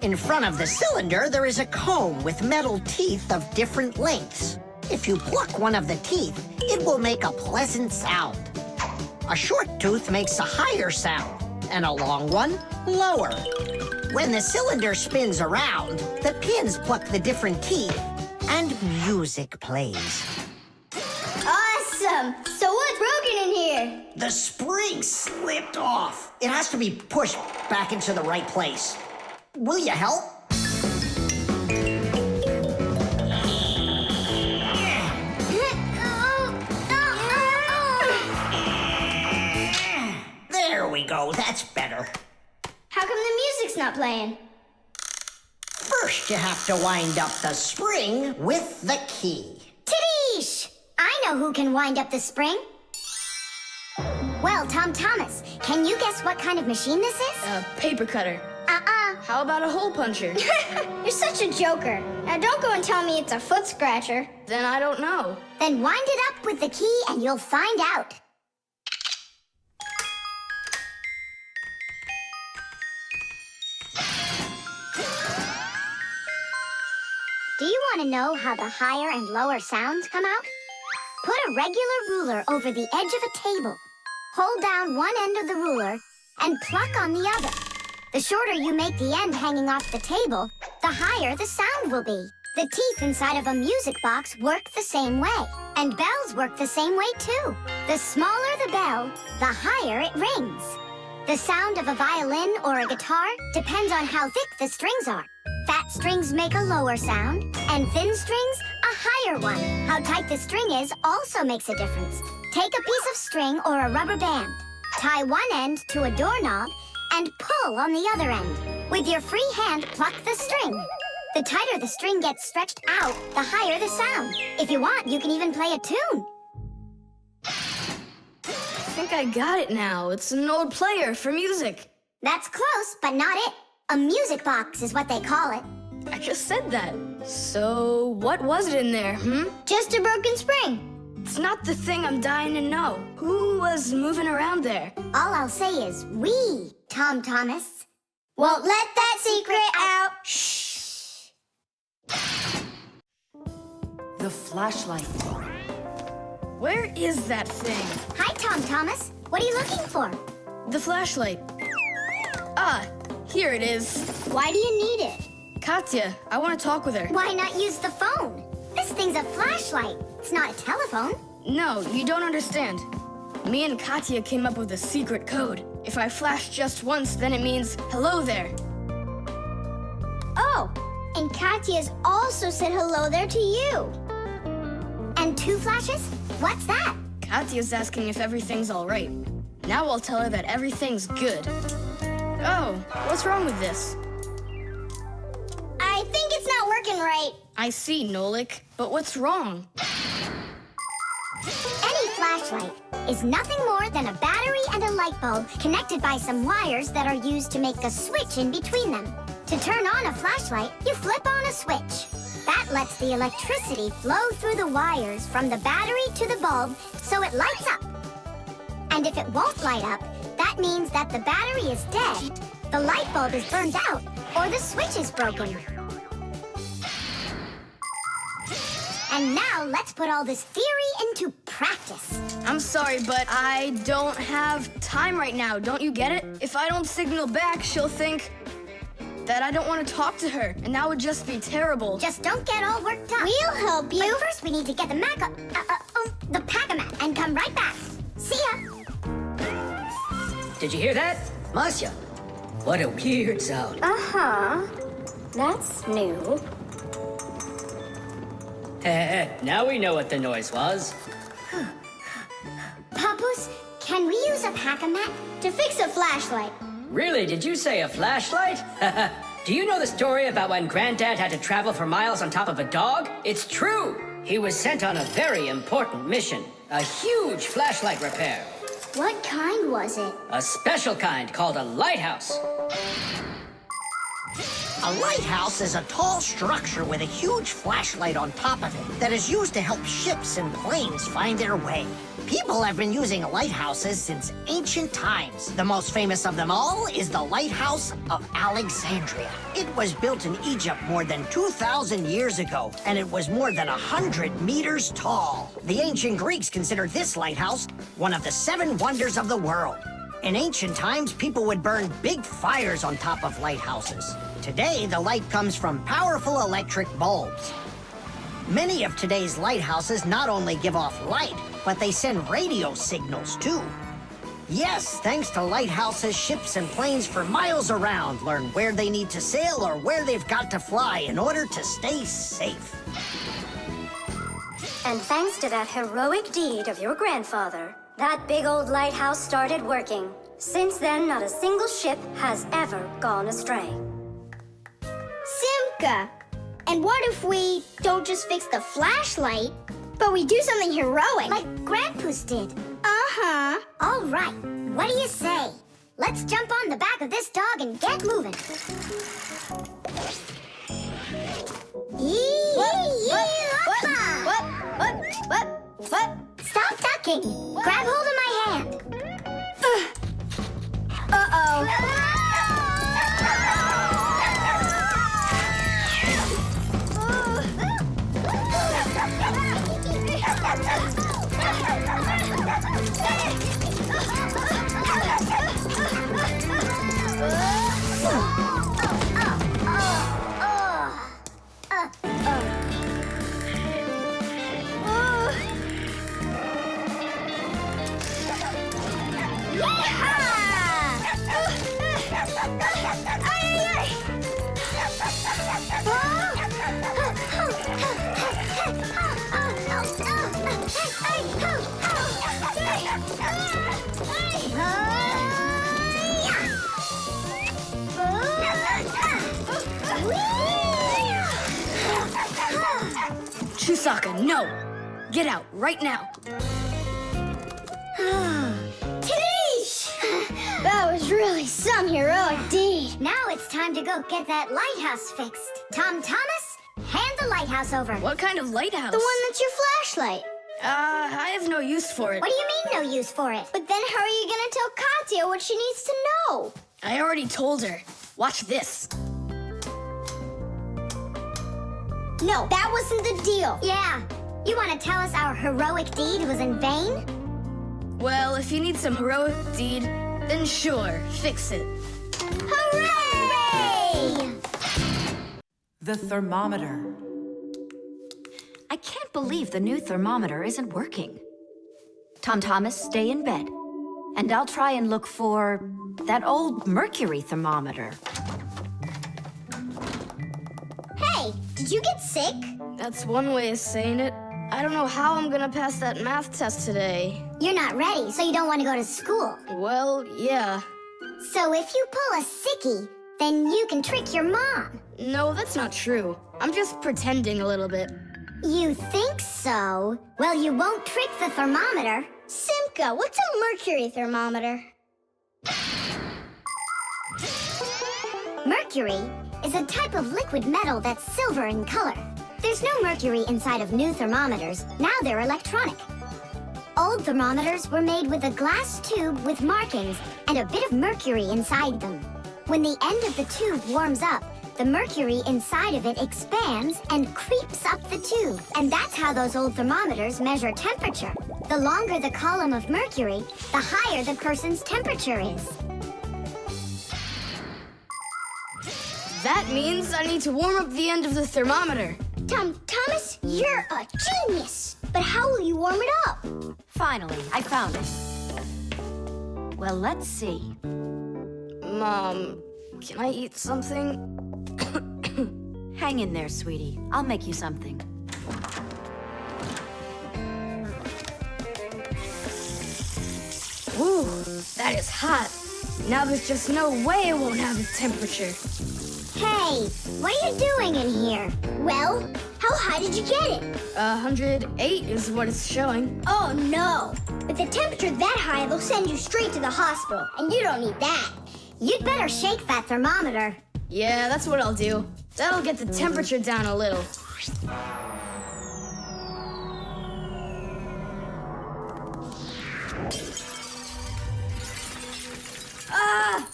In front of the cylinder, there is a comb with metal teeth of different lengths. If you pluck one of the teeth, it will make a pleasant sound. A short tooth makes a higher sound, and a long one, lower. When the cylinder spins around, the pins pluck the different teeth, and music plays. Awesome! So what's broken in here? The spring slipped off. It has to be pushed back into the right place. Will you help? There we go. That's better. How come the music's not playing? First, you have to wind up the spring with the key. Tidish! I know who can wind up the spring. Well, Tom Thomas, can you guess what kind of machine this is? A paper cutter. How about a hole puncher? You're such a joker. Now don't go and tell me it's a foot scratcher. Then I don't know. Then wind it up with the key and you'll find out. Do you want to know how the higher and lower sounds come out? Put a regular ruler over the edge of a table. Hold down one end of the ruler and pluck on the other. The shorter you make the end hanging off the table, the higher the sound will be. The teeth inside of a music box work the same way. And bells work the same way too. The smaller the bell, the higher it rings. The sound of a violin or a guitar depends on how thick the strings are. Fat strings make a lower sound, and thin strings a higher one. How tight the string is also makes a difference. Take a piece of string or a rubber band. Tie one end to a doorknob and pull on the other end. With your free hand, pluck the string. The tighter the string gets stretched out, the higher the sound. If you want, you can even play a tune. I think I got it now. It's an old player for music. That's close, but not it. A music box is what they call it. I just said that. So, what was it in there, Just a broken spring. It's not the thing I'm dying to know. Who was moving around there? All I'll say is we, Tom Thomas, won't let that secret out. Shh. The flashlight. Where is that thing? Hi, Tom Thomas. What are you looking for? The flashlight. Ah, here it is. Why do you need it? Katya, I want to talk with her. Why not use the phone? This thing's a flashlight. It's not a telephone. No, you don't understand. Me and Katya came up with a secret code. If I flash just once, then it means hello there. Oh, and Katya's also said hello there to you. And 2 flashes? What's that? Katya's asking if everything's all right. Now I'll tell her that everything's good. Oh, what's wrong with this? I think it's not working right. I see, Nolik, but what's wrong? Any flashlight is nothing more than a battery and a light bulb connected by some wires that are used to make a switch in between them. To turn on a flashlight, you flip on a switch. That lets the electricity flow through the wires from the battery to the bulb so it lights up. And if it won't light up, that means that the battery is dead, the light bulb is burned out, or the switch is broken. And now let's put all this theory into practice. I'm sorry, but I don't have time right now. Don't you get it? If I don't signal back, she'll think that I don't want to talk to her, and that would just be terrible. Just don't get all worked up. We'll help you. But first, we need to get the the pack-a-mat and come right back. See ya. Did you hear that? Masya, what a weird sound. Uh-huh. That's new. Now we know what the noise was. Papus, can we use a pack-a-mat to fix a flashlight? Really, did you say a flashlight? Do you know the story about when Granddad had to travel for miles on top of a dog? It's true! He was sent on a very important mission. A huge flashlight repair. What kind was it? A special kind called a lighthouse. A lighthouse is a tall structure with a huge flashlight on top of it that is used to help ships and planes find their way. People have been using lighthouses since ancient times. The most famous of them all is the Lighthouse of Alexandria. It was built in Egypt more than 2,000 years ago, and it was more than 100 meters tall. The ancient Greeks considered this lighthouse one of the 7 wonders of the world. In ancient times, people would burn big fires on top of lighthouses. Today, the light comes from powerful electric bulbs. Many of today's lighthouses not only give off light, but they send radio signals, too. Yes, thanks to lighthouses, ships and planes for miles around learn where they need to sail or where they've got to fly in order to stay safe. And thanks to that heroic deed of your grandfather, that big old lighthouse started working. Since then, not a single ship has ever gone astray. Simka! And what if we don't just fix the flashlight, but we do something heroic? Like Grandpus did. Uh-huh. All right. What do you say? Let's jump on the back of this dog and get moving. What? Stop ducking. Grab hold of my hand. Chusaka, no! Get out, right now! That was really some heroic deed. Now it's time to go get that lighthouse fixed. Tom Thomas, hand the lighthouse over. What kind of lighthouse? The one that's your flashlight. I have no use for it. What do you mean no use for it? But then how are you gonna tell Katya what she needs to know? I already told her. Watch this. No, that wasn't the deal. Yeah. You want to tell us our heroic deed was in vain? Well, if you need some heroic deed, then sure, fix it. Hooray! The thermometer. I can't believe the new thermometer isn't working. Tom Thomas, stay in bed. And I'll try and look for that old mercury thermometer. Hey, did you get sick? That's one way of saying it. I don't know how I'm gonna pass that math test today. You're not ready, so you don't want to go to school. Well, yeah. So if you pull a sickie, then you can trick your mom. No, that's not true. I'm just pretending a little bit. You think so? Well, you won't trick the thermometer. Simka, what's a mercury thermometer? Mercury is a type of liquid metal that's silver in color. There's no mercury inside of new thermometers. Now they're electronic. Old thermometers were made with a glass tube with markings and a bit of mercury inside them. When the end of the tube warms up, the mercury inside of it expands and creeps up the tube. And that's how those old thermometers measure temperature. The longer the column of mercury, the higher the person's temperature is. That means I need to warm up the end of the thermometer. Thomas, you're a genius. But how will you warm it up? Finally, I found it. Well, let's see. Mom, can I eat something? Hang in there, sweetie. I'll make you something. Ooh, that is hot. Now there's just no way it won't have a temperature. Hey, what are you doing in here? Well, how high did you get it? 108 is what it's showing. Oh no! With a temperature that high, they'll send you straight to the hospital, and you don't need that. You'd better shake that thermometer. Yeah, that's what I'll do. That'll get the temperature down a little. Ah!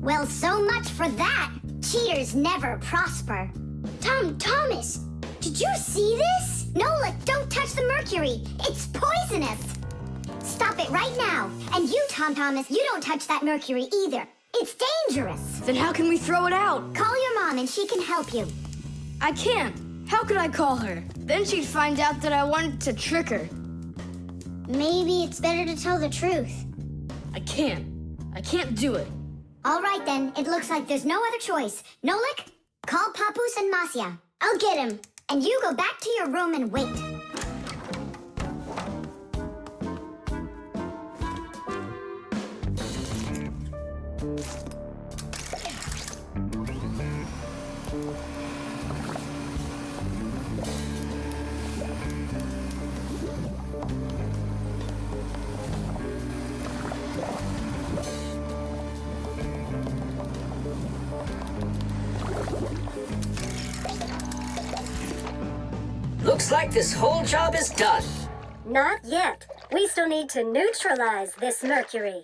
Well, so much for that. Cheaters never prosper. Thomas, did you see this? Nolik, don't touch the mercury. It's poisonous. Stop it right now. And you, Thomas, you don't touch that mercury either. It's dangerous. Then how can we throw it out? Call your mom and she can help you. I can't. How could I call her? Then she'd find out that I wanted to trick her. Maybe it's better to tell the truth. I can't. I can't do it. All right, then. It looks like there's no other choice. Nolik, call Papus and Masya. I'll get him. And you go back to your room and wait. Looks like this whole job is done. Not yet. We still need to neutralize this mercury.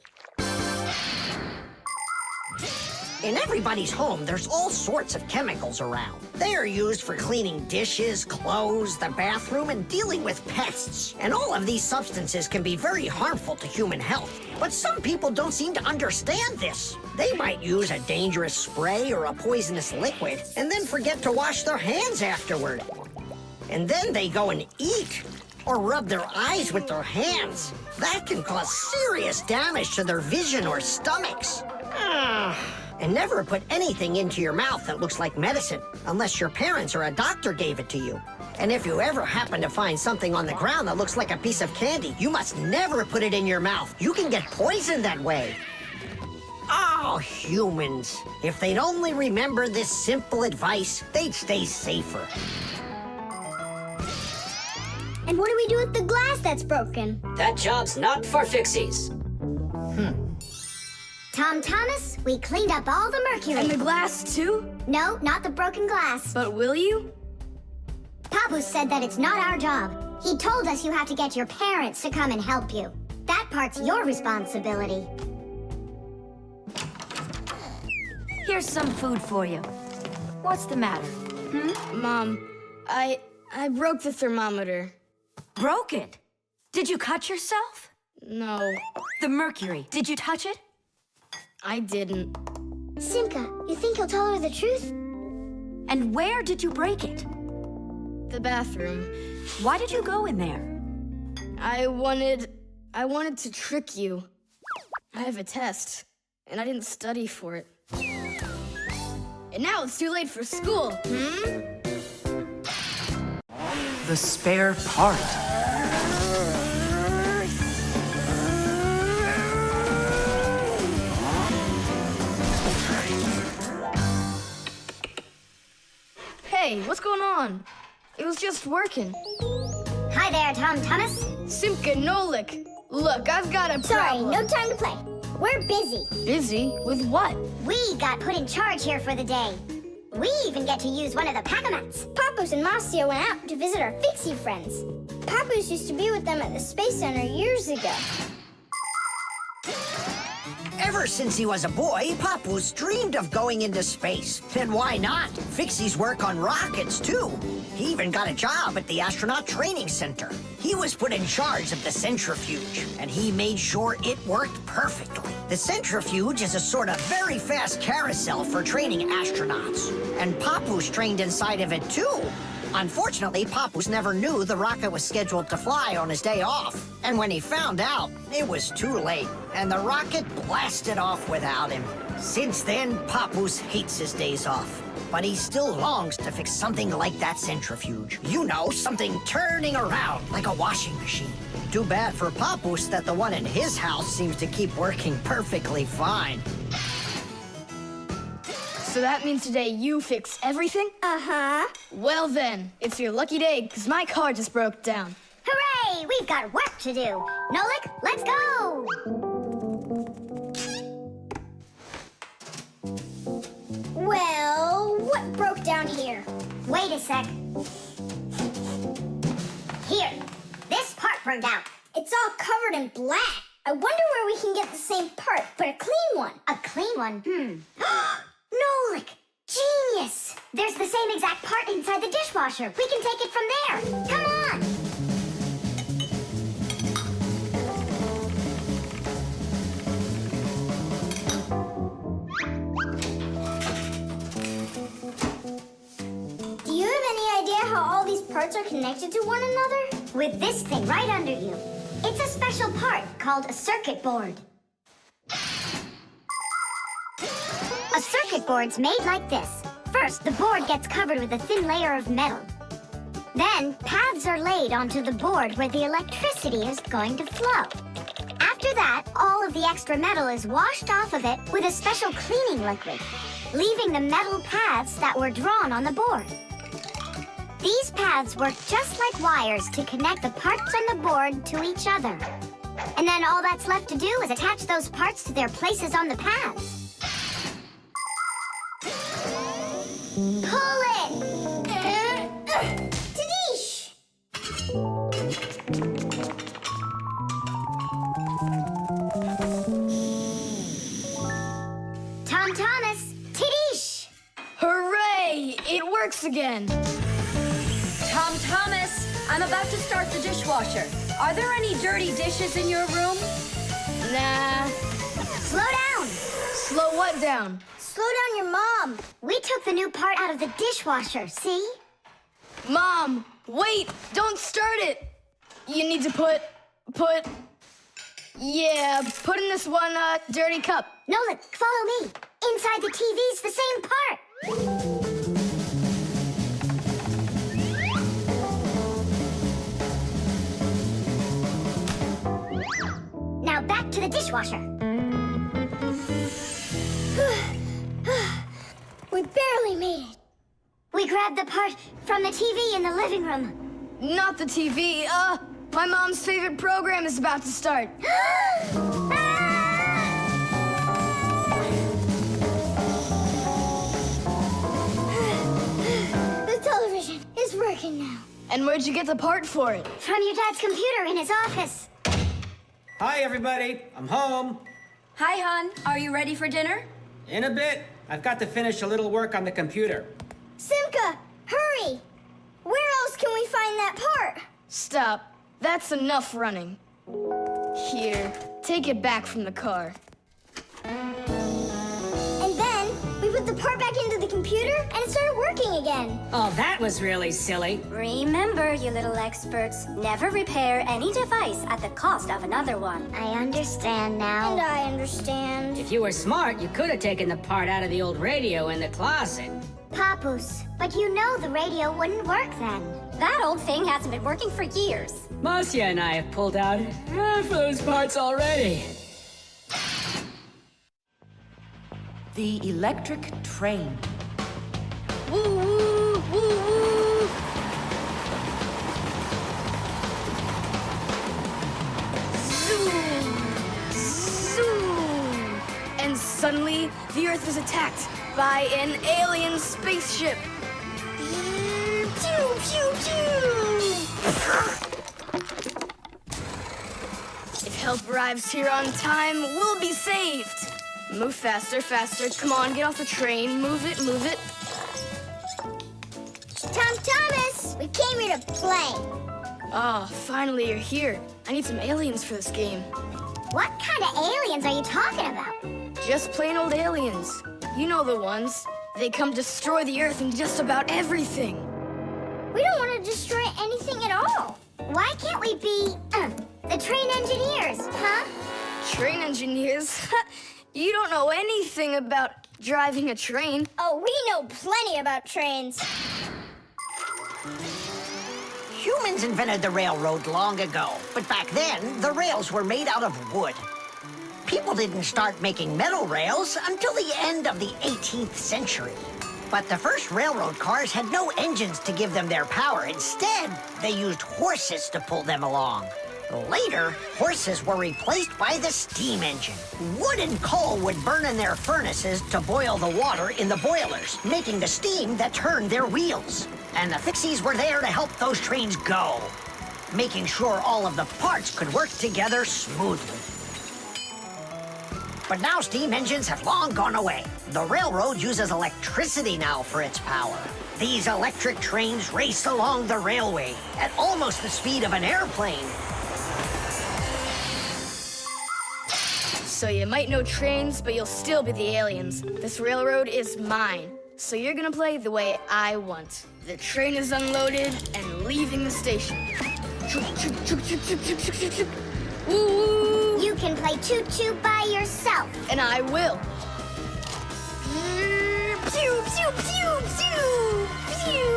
In everybody's home, there's all sorts of chemicals around. They are used for cleaning dishes, clothes, the bathroom, and dealing with pests. And all of these substances can be very harmful to human health. But some people don't seem to understand this. They might use a dangerous spray or a poisonous liquid and then forget to wash their hands afterward. And then they go and eat or rub their eyes with their hands. That can cause serious damage to their vision or stomachs. And never put anything into your mouth that looks like medicine, unless your parents or a doctor gave it to you. And if you ever happen to find something on the ground that looks like a piece of candy, you must never put it in your mouth. You can get poisoned that way. Oh, humans. If they'd only remember this simple advice, they'd stay safer. And what do we do with the glass that's broken? That job's not for Fixies. Tom Thomas, we cleaned up all the mercury. And the glass, too? No, not the broken glass. But will you? Papus said that it's not our job. He told us you have to get your parents to come and help you. That part's your responsibility. Here's some food for you. What's the matter? Mom, I broke the thermometer. Broke it? Did you cut yourself? No, The mercury, did you touch it? I didn't. Simka, you think he'll tell her the truth? And where did you break it? The bathroom. Why did you go in there? I wanted to trick you. I have a test, and I didn't study for it. And now it's too late for school, The spare part. Hey, what's going on? It was just working. Hi there, Tom Thomas. Simka and Nolik. Look, I've got a Sorry, problem. no time to play. We're busy. Busy? With what? We got put in charge here for the day. We even get to use one of the pack-a-mats. Papus and Marcia went out to visit our Fixie friends. Papus used to be with them at the Space Center years ago. Ever since he was a boy, Papus dreamed of going into space. And why not? Fixies work on rockets, too. He even got a job at the Astronaut Training Center. He was put in charge of the centrifuge, and he made sure it worked perfectly. The centrifuge is a sort of very fast carousel for training astronauts. And Papus trained inside of it, too. Unfortunately, Papus never knew the rocket was scheduled to fly on his day off. And when he found out, it was too late, and the rocket blasted off without him. Since then, Papus hates his days off. But he still longs to fix something like that centrifuge. You know, something turning around like a washing machine. Too bad for Papus that the one in his house seems to keep working perfectly fine. So that means today you fix everything? Uh-huh. Well then, it's your lucky day, because my car just broke down. Hooray! We've got work to do. Nolik, let's go! Well, what broke down here? Wait a sec. Here, this part burned out. It's all covered in black. I wonder where we can get the same part, but a clean one. A clean one? Nolik! Genius! There's the same exact part inside the dishwasher. We can take it from there. Come on! Do you have any idea how all these parts are connected to one another? With this thing right under you. It's a special part called a circuit board. A circuit board's made like this. First, the board gets covered with a thin layer of metal. Then, paths are laid onto the board where the electricity is going to flow. After that, all of the extra metal is washed off of it with a special cleaning liquid, leaving the metal paths that were drawn on the board. These paths work just like wires to connect the parts on the board to each other. And then all that's left to do is attach those parts to their places on the paths. Pull it! Tadish! Tom Thomas, Tadish! Hooray! It works again! Tom Thomas, I'm about to start the dishwasher. Are there any dirty dishes in your room? Nah. Slow down! Slow what down? Slow down your mom. We took the new part out of the dishwasher, see? Mom, wait! Don't start it! You need to put in this one, dirty cup. Nolik, follow me. inside the TV's the same part. Now back to the dishwasher. We barely made it. We grabbed the part from the TV in the living room. Not the TV. My mom's favorite program is about to start. The television is working now. And where'd you get the part for it? From your dad's computer in his office. Hi, everybody. I'm home. Hi, hon. Are you ready for dinner? In a bit. I've got to finish a little work on the computer. Simka, hurry! Where else can we find that part? Stop. That's enough running. Here, take it back from the car. And then we put the part back into the computer and it started working again. Oh, that was really silly. Remember, you little experts, never repair any device at the cost of another one. I understand now. And I understand. If you were smart, you could have taken the part out of the old radio in the closet. Papus, but you know the radio wouldn't work then. That old thing hasn't been working for years. Marcia and I have pulled out half those parts already. The electric train. Woo, woo, woo, woo. Zoom, zoom. And suddenly, the Earth is attacked by an alien spaceship. Pew, pew, pew. If help arrives here on time, we'll be saved. Move faster, faster. Come on, get off the train. Move it, move it. Tom Thomas, we came here to play. Ah, finally you're here. I need some aliens for this game. What kind of aliens are you talking about? Just plain old aliens. You know the ones. They come destroy the Earth and just about everything. We don't want to destroy anything at all. Why can't we be, the train engineers, huh? Train engineers? You don't know anything about driving a train. Oh, we know plenty about trains. Humans invented the railroad long ago, but back then, the rails were made out of wood. People didn't start making metal rails until the end of the 18th century. But the first railroad cars had no engines to give them their power. Instead, they used horses to pull them along. Later, horses were replaced by the steam engine. Wood and coal would burn in their furnaces to boil the water in the boilers, making the steam that turned their wheels. And the Fixies were there to help those trains go, making sure all of the parts could work together smoothly. But now steam engines have long gone away. The railroad uses electricity now for its power. These electric trains race along the railway at almost the speed of an airplane. So you might know trains, but you'll still be the aliens. This railroad is mine. So you're gonna play the way I want. The train is unloaded and leaving the station. Woo woo! You can play choo-choo by yourself. And I will. Pew, pew, pew, pew, pew.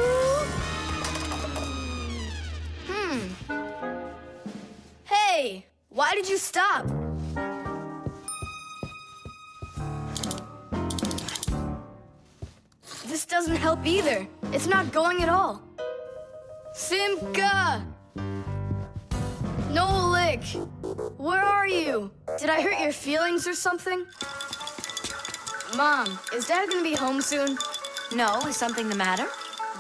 Hey, why did you stop? This doesn't help either. It's not going at all. Simka! Nolik! Where are you? Did I hurt your feelings or something? Mom, is Dad gonna be home soon? No, is something the matter?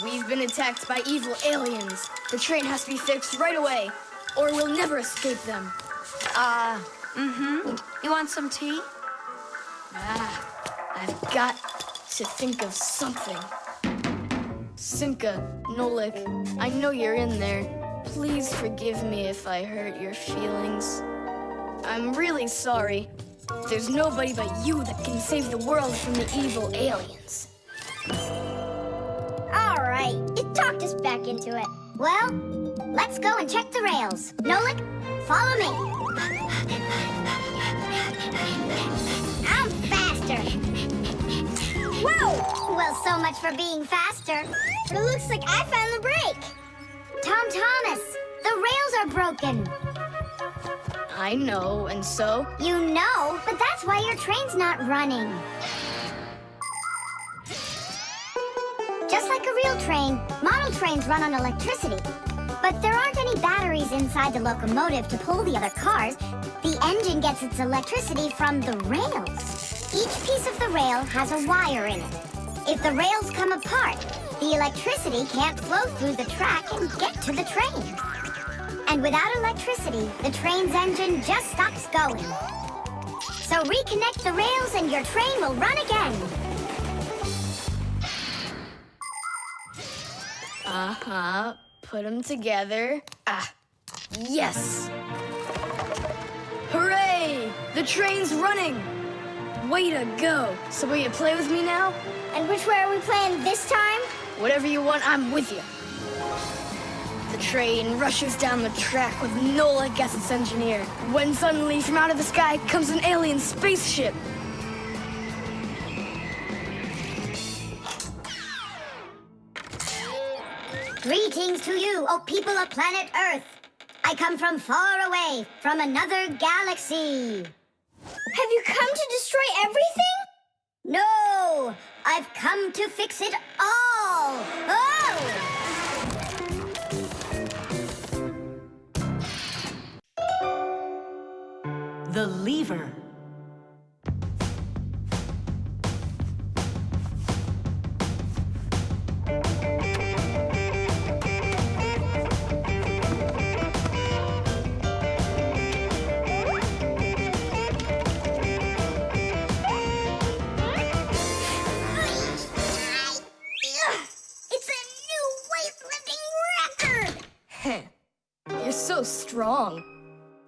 We've been attacked by evil aliens. The train has to be fixed right away, or we'll never escape them. You want some tea? I've got to think of something. Simka, Nolik, I know you're in there. Please forgive me if I hurt your feelings. I'm really sorry. There's nobody but you that can save the world from the evil aliens. All right, you talked us back into it. Well, let's go and check the rails. Nolik, follow me. I'm faster. well, so much for being faster. It looks like I found the brake. Tom Thomas, the rails are broken. I know, and so? You know, but that's why your train's not running. Just like a real train, model trains run on electricity. But there aren't any batteries inside the locomotive to pull the other cars. The engine gets its electricity from the rails. Each piece of the rail has a wire in it. If the rails come apart, the electricity can't flow through the track and get to the train. And without electricity, the train's engine just stops going. So reconnect the rails and your train will run again. Uh-huh. Put them together. Ah, yes! Hooray! The train's running! Way to go! So will you play with me now? And which way are we playing this time? Whatever you want, I'm with you. The train rushes down the track with Nolik as its engineer, when suddenly from out of the sky comes an alien spaceship. Greetings to you, O people of planet Earth. I come from far away, from another galaxy. Have you come to destroy everything? No, I've come to fix it all. Oh! The lever. You're so strong.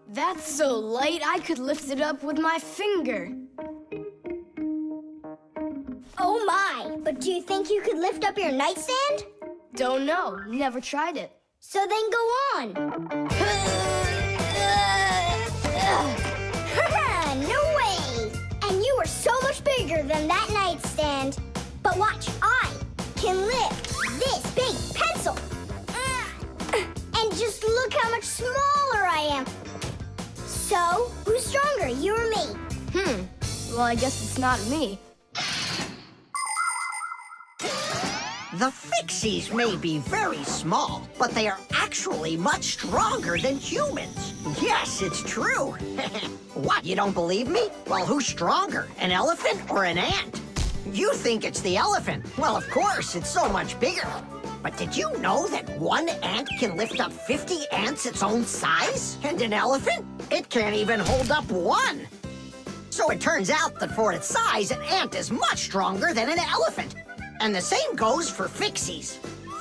That's so light, I could lift it up with my finger. Oh my, but do you think you could lift up your nightstand? Don't know, never tried it. So then go on. No way! And you are so much bigger than that nightstand. But watch, I can lift this big pencil. And just look how much smaller I am. So, who's stronger, you or me? Well, I guess it's not me. The Fixies may be very small, but they are actually much stronger than humans. Yes, it's true. What, you don't believe me? Well, who's stronger, an elephant or an ant? You think it's the elephant. Well, of course, it's so much bigger. But did you know that one ant can lift up 50 ants its own size? And an elephant? It can't even hold up one. So it turns out that for its size, an ant is much stronger than an elephant. And the same goes for Fixies.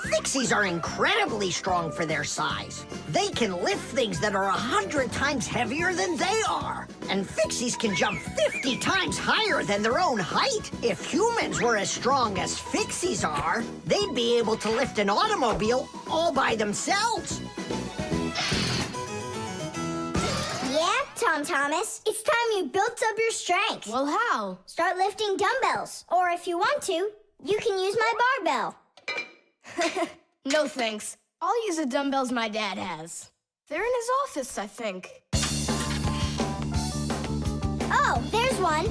Fixies are incredibly strong for their size. They can lift things that are 100 times heavier than they are. And Fixies can jump 50 times higher than their own height. If humans were as strong as Fixies are, they'd be able to lift an automobile all by themselves. Yeah, Tom Thomas. It's time you built up your strength. Well, how? Start lifting dumbbells. Or if you want to, you can use my barbell. No thanks. I'll use the dumbbells my dad has. They're in his office, I think. Oh, there's one.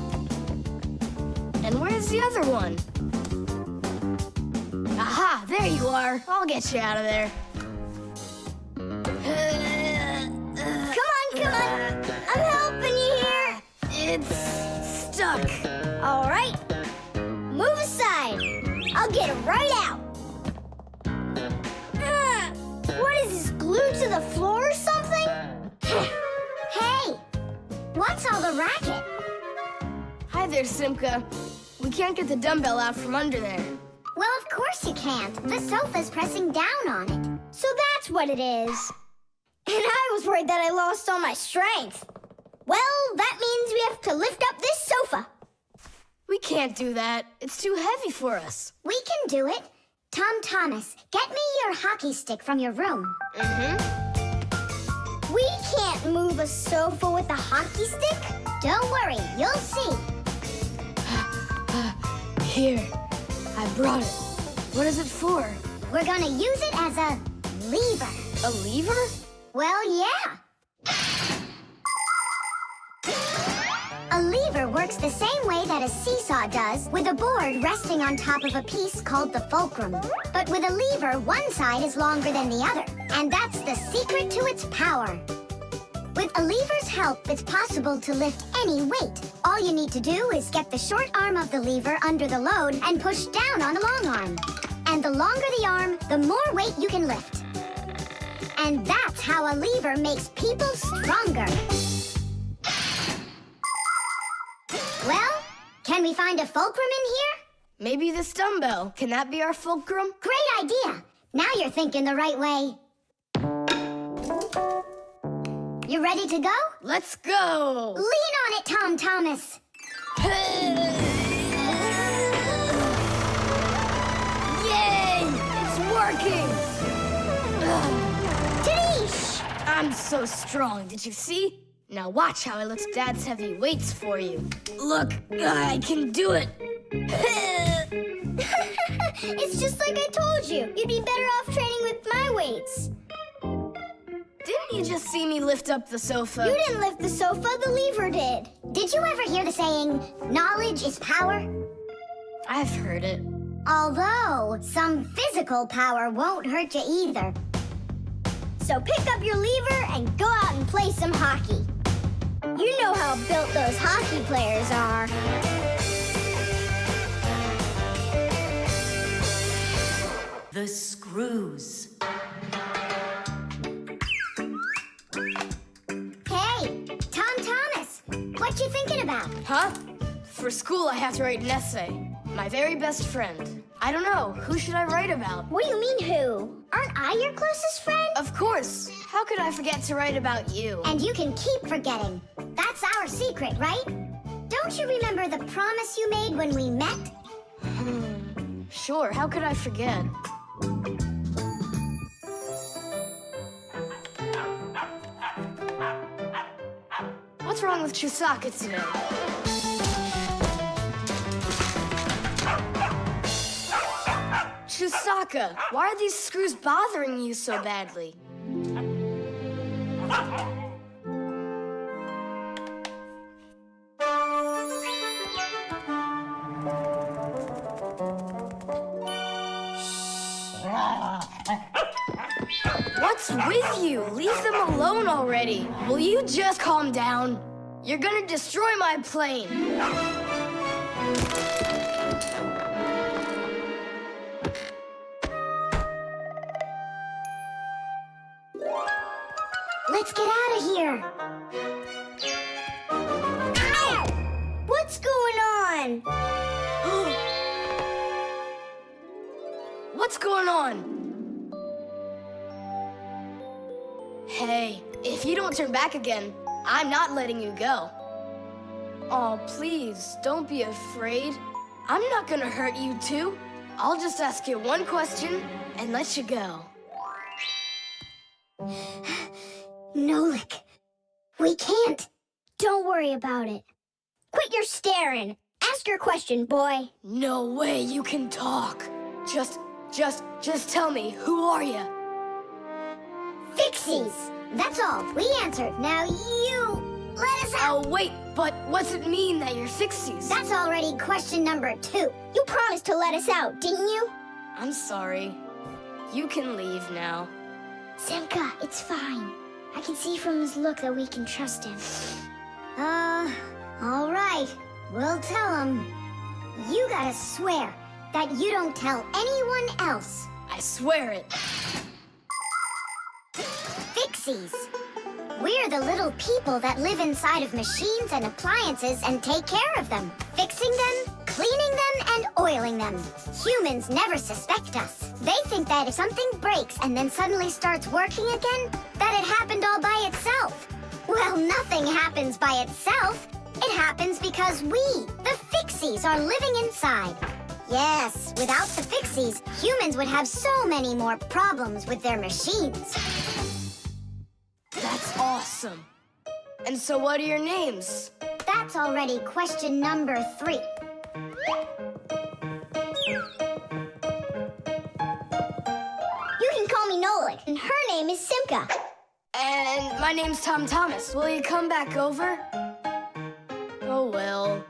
And where's the other one? Aha, there you are. I'll get you out of there. Come on. I'm helping you here. It's stuck. All right. Move aside. I'll get it right out. What is this, glued to the floor or something? Hey, what's all the racket? Hi there, Simka. We can't get the dumbbell out from under there. Well, of course you can't. The sofa's pressing down on it. So that's what it is. And I was worried that I lost all my strength. Well, that means we have to lift up this sofa. We can't do that. It's too heavy for us. We can do it. Tom Thomas, get me your hockey stick from your room. We can't move a sofa with a hockey stick. Don't worry, you'll see. Here, I've brought it. What is it for? We're gonna use it as a lever. A lever? Well, yeah. A lever works the same way that a seesaw does, with a board resting on top of a piece called the fulcrum. But with a lever, one side is longer than the other, and that's the secret to its power. With a lever's help, it's possible to lift any weight. All you need to do is get the short arm of the lever under the load and push down on the long arm. And the longer the arm, the more weight you can lift. And that's how a lever makes people stronger. Well, can we find a fulcrum in here? Maybe this dumbbell. Can that be our fulcrum? Great idea! Now you're thinking the right way. You ready to go? Let's go! Lean on it, Tom Thomas. Yay! It's working! Tadeish! I'm so strong, did you see? Now watch how I lift Dad's heavy weights for you. Look, I can do it. It's just like I told you. You'd be better off training with my weights. Didn't you just see me lift up the sofa? You didn't lift the sofa, the lever did. Did you ever hear the saying, knowledge is power? I've heard it. Although, some physical power won't hurt you either. So pick up your lever and go out and play some hockey. You know how built those hockey players are. The screws. Hey, Tom Thomas, what you thinking about? Huh? For school, I have to write an essay. My very best friend. I don't know. Who should I write about? What do you mean, who? Aren't I your closest friend? Of course. How could I forget to write about you? And you can keep forgetting. That's our secret, right? Don't you remember the promise you made when we met? Sure, how could I forget? What's wrong with Chusaka today? Chusaka, why are these screws bothering you so badly? What's with you? Leave them alone already. Will you just calm down? You're gonna destroy my plane. Let's get out of here. Ow! What's going on? What's going on? Hey, if you don't turn back again, I'm not letting you go. Oh, please, don't be afraid. I'm not gonna hurt you too. I'll just ask you one question and let you go. Nolik, we can't. Don't worry about it. Quit your staring. Ask your question, boy. No way you can talk. Just tell me, who are you? Fixies. That's all. We answered. Now you let us out. Oh, wait, but what's it mean that you're Fixies? That's already question number 2. You promised to let us out, didn't you? I'm sorry. You can leave now. Simka, it's fine. I can see from his look that we can trust him. All right. We'll tell him. You gotta swear that you don't tell anyone else. I swear it. Fixies. We're the little people that live inside of machines and appliances and take care of them. Fixing them, cleaning them, and oiling them. Humans never suspect us. They think that if something breaks and then suddenly starts working again, that it happened all by itself. Well, nothing happens by itself. It happens because we, the Fixies, are living inside. Yes, without the Fixies, humans would have so many more problems with their machines. That's awesome. And so what are your names? That's already question number 3. name is Simka. And my name's Tom Thomas. Will you come back over? Oh, well.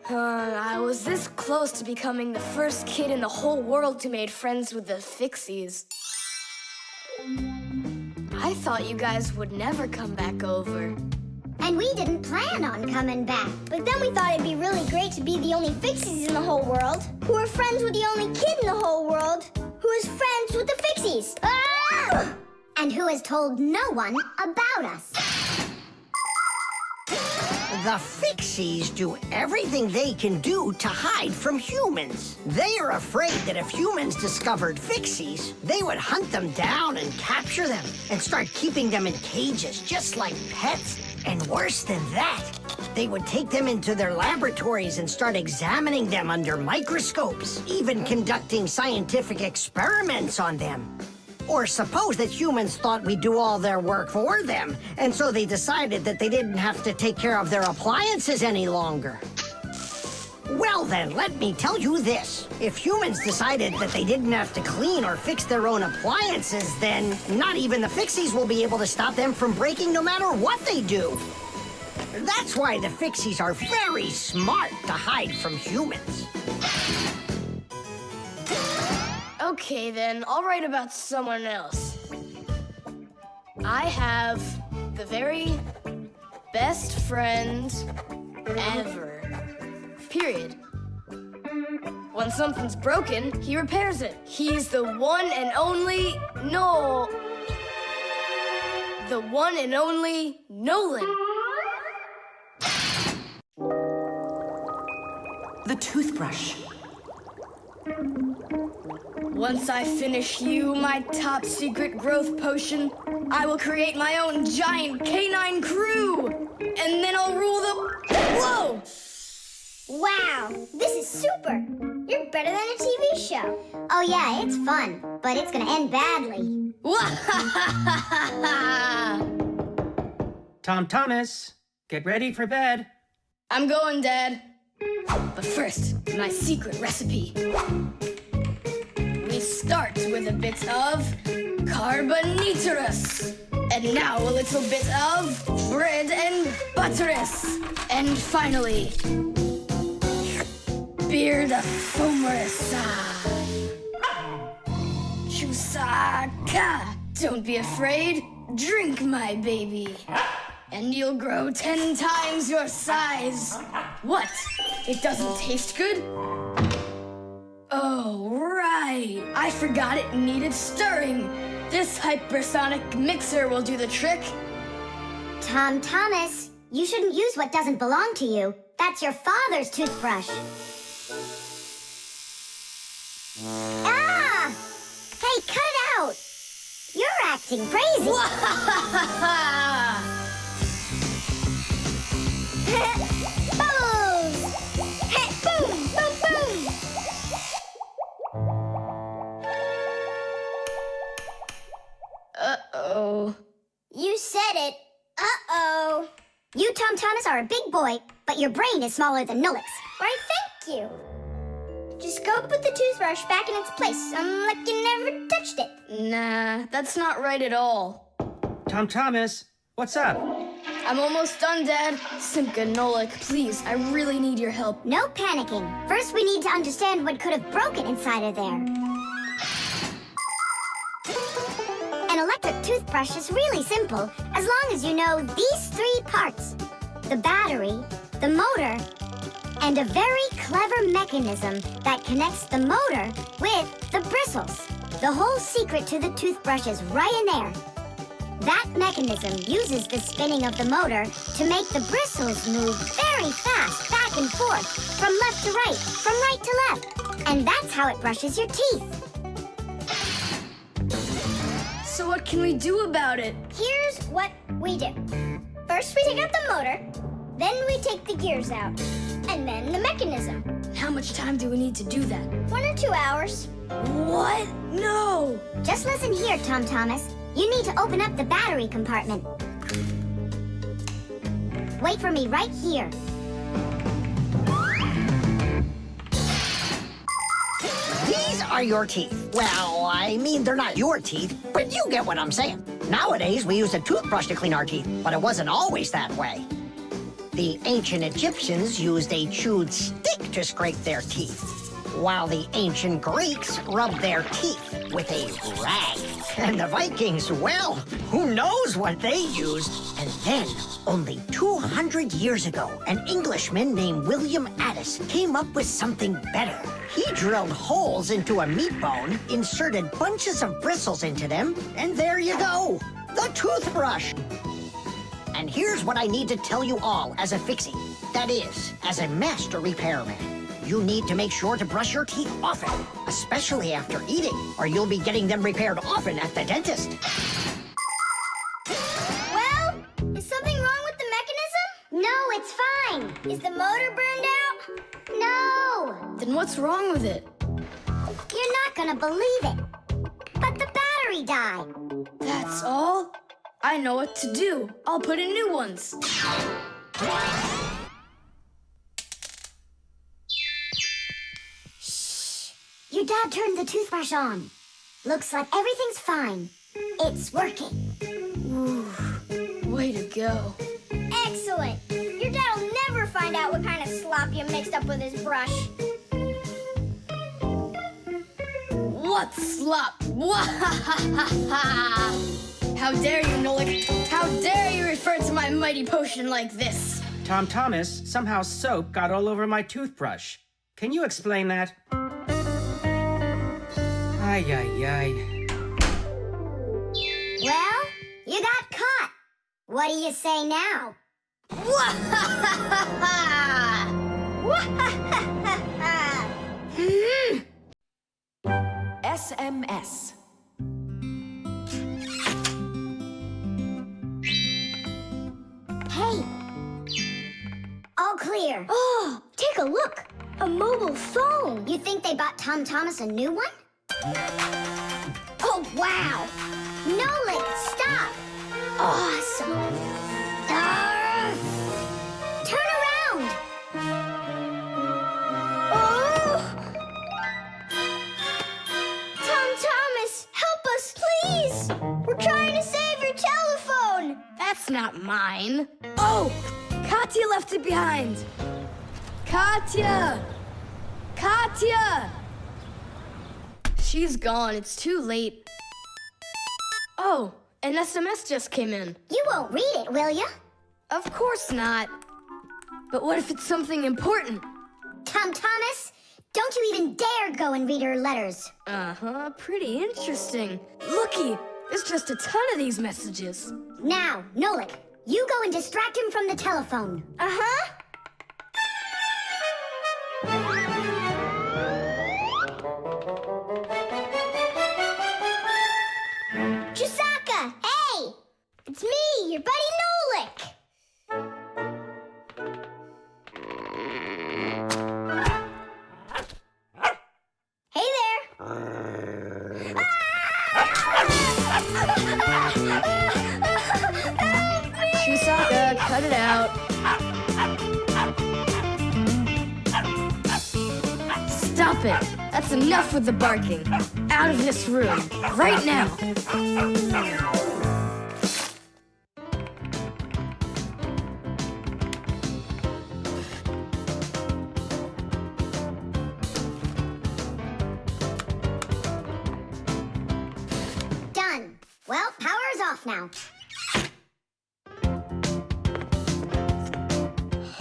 I was this close to becoming the first kid in the whole world to make friends with the Fixies. I thought you guys would never come back over. And we didn't plan on coming back. But then we thought it'd be really great to be the only Fixies in the whole world, who are friends with the only kid in the whole world, who is friends with the Fixies. Ah! And who has told no one about us. The Fixies do everything they can do to hide from humans. They are afraid that if humans discovered Fixies, they would hunt them down and capture them and start keeping them in cages, just like pets. And worse than that, they would take them into their laboratories and start examining them under microscopes, even conducting scientific experiments on them. Or suppose that humans thought we'd do all their work for them, and so they decided that they didn't have to take care of their appliances any longer. Well then, let me tell you this. If humans decided that they didn't have to clean or fix their own appliances, then not even the Fixies will be able to stop them from breaking no matter what they do. That's why the Fixies are very smart to hide from humans. Okay, then, I'll write about someone else. I have the very best friend ever. Period. When something's broken, he repairs it. He's the one and only the one and only Nolan. The toothbrush. Once I finish you, my top secret growth potion, I will create my own giant canine crew! And then I'll rule the... Whoa! Wow, this is super. You're better than a TV show. Oh yeah, it's fun, but it's gonna end badly. Tom Thomas, get ready for bed. I'm going, Dad. But first, my secret recipe. We start with a bit of carbonatorous. And now a little bit of bread and butterous. And finally, beard of foamerous. Chusaka. Don't be afraid. Drink, my baby. And you'll grow 10 times your size. What? It doesn't taste good? Oh, right. I forgot it needed stirring. This hypersonic mixer will do the trick. Tom Thomas, you shouldn't use what doesn't belong to you. That's your father's toothbrush. Ah! Hey, cut it out! You're acting crazy. Boom! Boom! Boom! Boom! Uh-oh. You said it. Uh-oh. You, Tom Thomas, are a big boy, but your brain is smaller than Nolik's. Why, thank you. Just go put the toothbrush back in its place, like you never touched it. Nah, that's not right at all. Tom Thomas, what's up? I'm almost done, Dad. Simka and Nolik, please, I really need your help. No panicking. First, we need to understand what could have broken inside of there. An electric toothbrush is really simple, as long as you know these 3 parts. The battery, the motor, and a very clever mechanism that connects the motor with the bristles. The whole secret to the toothbrush is right in there. That mechanism uses the spinning of the motor to make the bristles move very fast back and forth, from left to right, from right to left. And that's how it brushes your teeth. So what can we do about it? Here's what we do. First, we take out the motor, then we take the gears out, and then the mechanism. How much time do we need to do that? 1 or 2 hours. What? No! Just listen here, Tom Thomas. You need to open up the battery compartment. Wait for me right here. These are your teeth. Well, I mean, they're not your teeth, but you get what I'm saying. Nowadays, we use a toothbrush to clean our teeth, but it wasn't always that way. The ancient Egyptians used a chewed stick to scrape their teeth, while the ancient Greeks rubbed their teeth with a rag. And the Vikings, well, who knows what they used? And then, only 200 years ago, an Englishman named William Addis came up with something better. He drilled holes into a meat bone, inserted bunches of bristles into them, and there you go, the toothbrush. And here's what I need to tell you all as a Fixie. That is, as a master repairman. You need to make sure to brush your teeth often, especially after eating, or you'll be getting them repaired often at the dentist. Well, is something wrong with the mechanism? No, it's fine. Is the motor burned out? No. Then what's wrong with it? You're not gonna believe it. But the battery died. That's all? I know what to do. I'll put in new ones. Your dad turned the toothbrush on. Looks like everything's fine. It's working. Ooh, way to go. Excellent. Your dad will never find out what kind of slop you mixed up with his brush. What slop? How dare you, Nolik? How dare you refer to my mighty potion like this? Tom Thomas, somehow soap got all over my toothbrush. Can you explain that? Ay, ay, ay. Well, you got caught. What do you say now? SMS. Hey. All clear. Oh, take a look. A mobile phone. You think they bought Tom Thomas a new one? Oh, wow. Nolik, stop. Awesome. Turn around. Oh. Tom Thomas, help us, please. We're trying to save your telephone. That's not mine. Oh, Katya left it behind. Katya! Katya! She's gone. It's too late. Oh, an SMS just came in. You won't read it, will you? Of course not. But what if it's something important? Tom Thomas, don't you even dare go and read her letters. Uh-huh, pretty interesting. Looky, there's just a ton of these messages. Now, Nolik, you go and distract him from the telephone. Uh-huh. Chisaka, hey! It's me, your buddy Nolik. Hey there. Chisaka, cut it out. Stop it. That's enough with the barking. Out of this room. Right now. Done. Well, power's off now.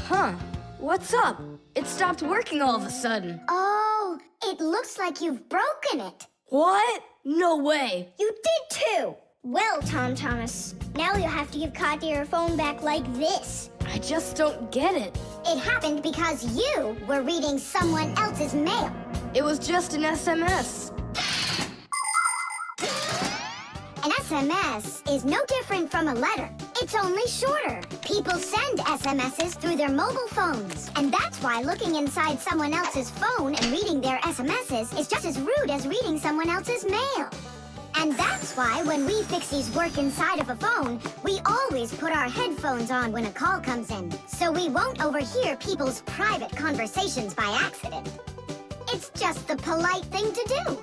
Huh. What's up? It stopped working all of a sudden. Oh, it looks like you've broken it. What? No way. You did too. Well, Tom Thomas, now you'll have to give Katya your phone back like this. I just don't get it. It happened because you were reading someone else's mail. It was just an SMS. An SMS is no different from a letter. It's only shorter. People send SMSs through their mobile phones. And that's why looking inside someone else's phone and reading their SMSs is just as rude as reading someone else's mail. And that's why when we Fixies work inside of a phone, we always put our headphones on when a call comes in, so we won't overhear people's private conversations by accident. It's just the polite thing to do.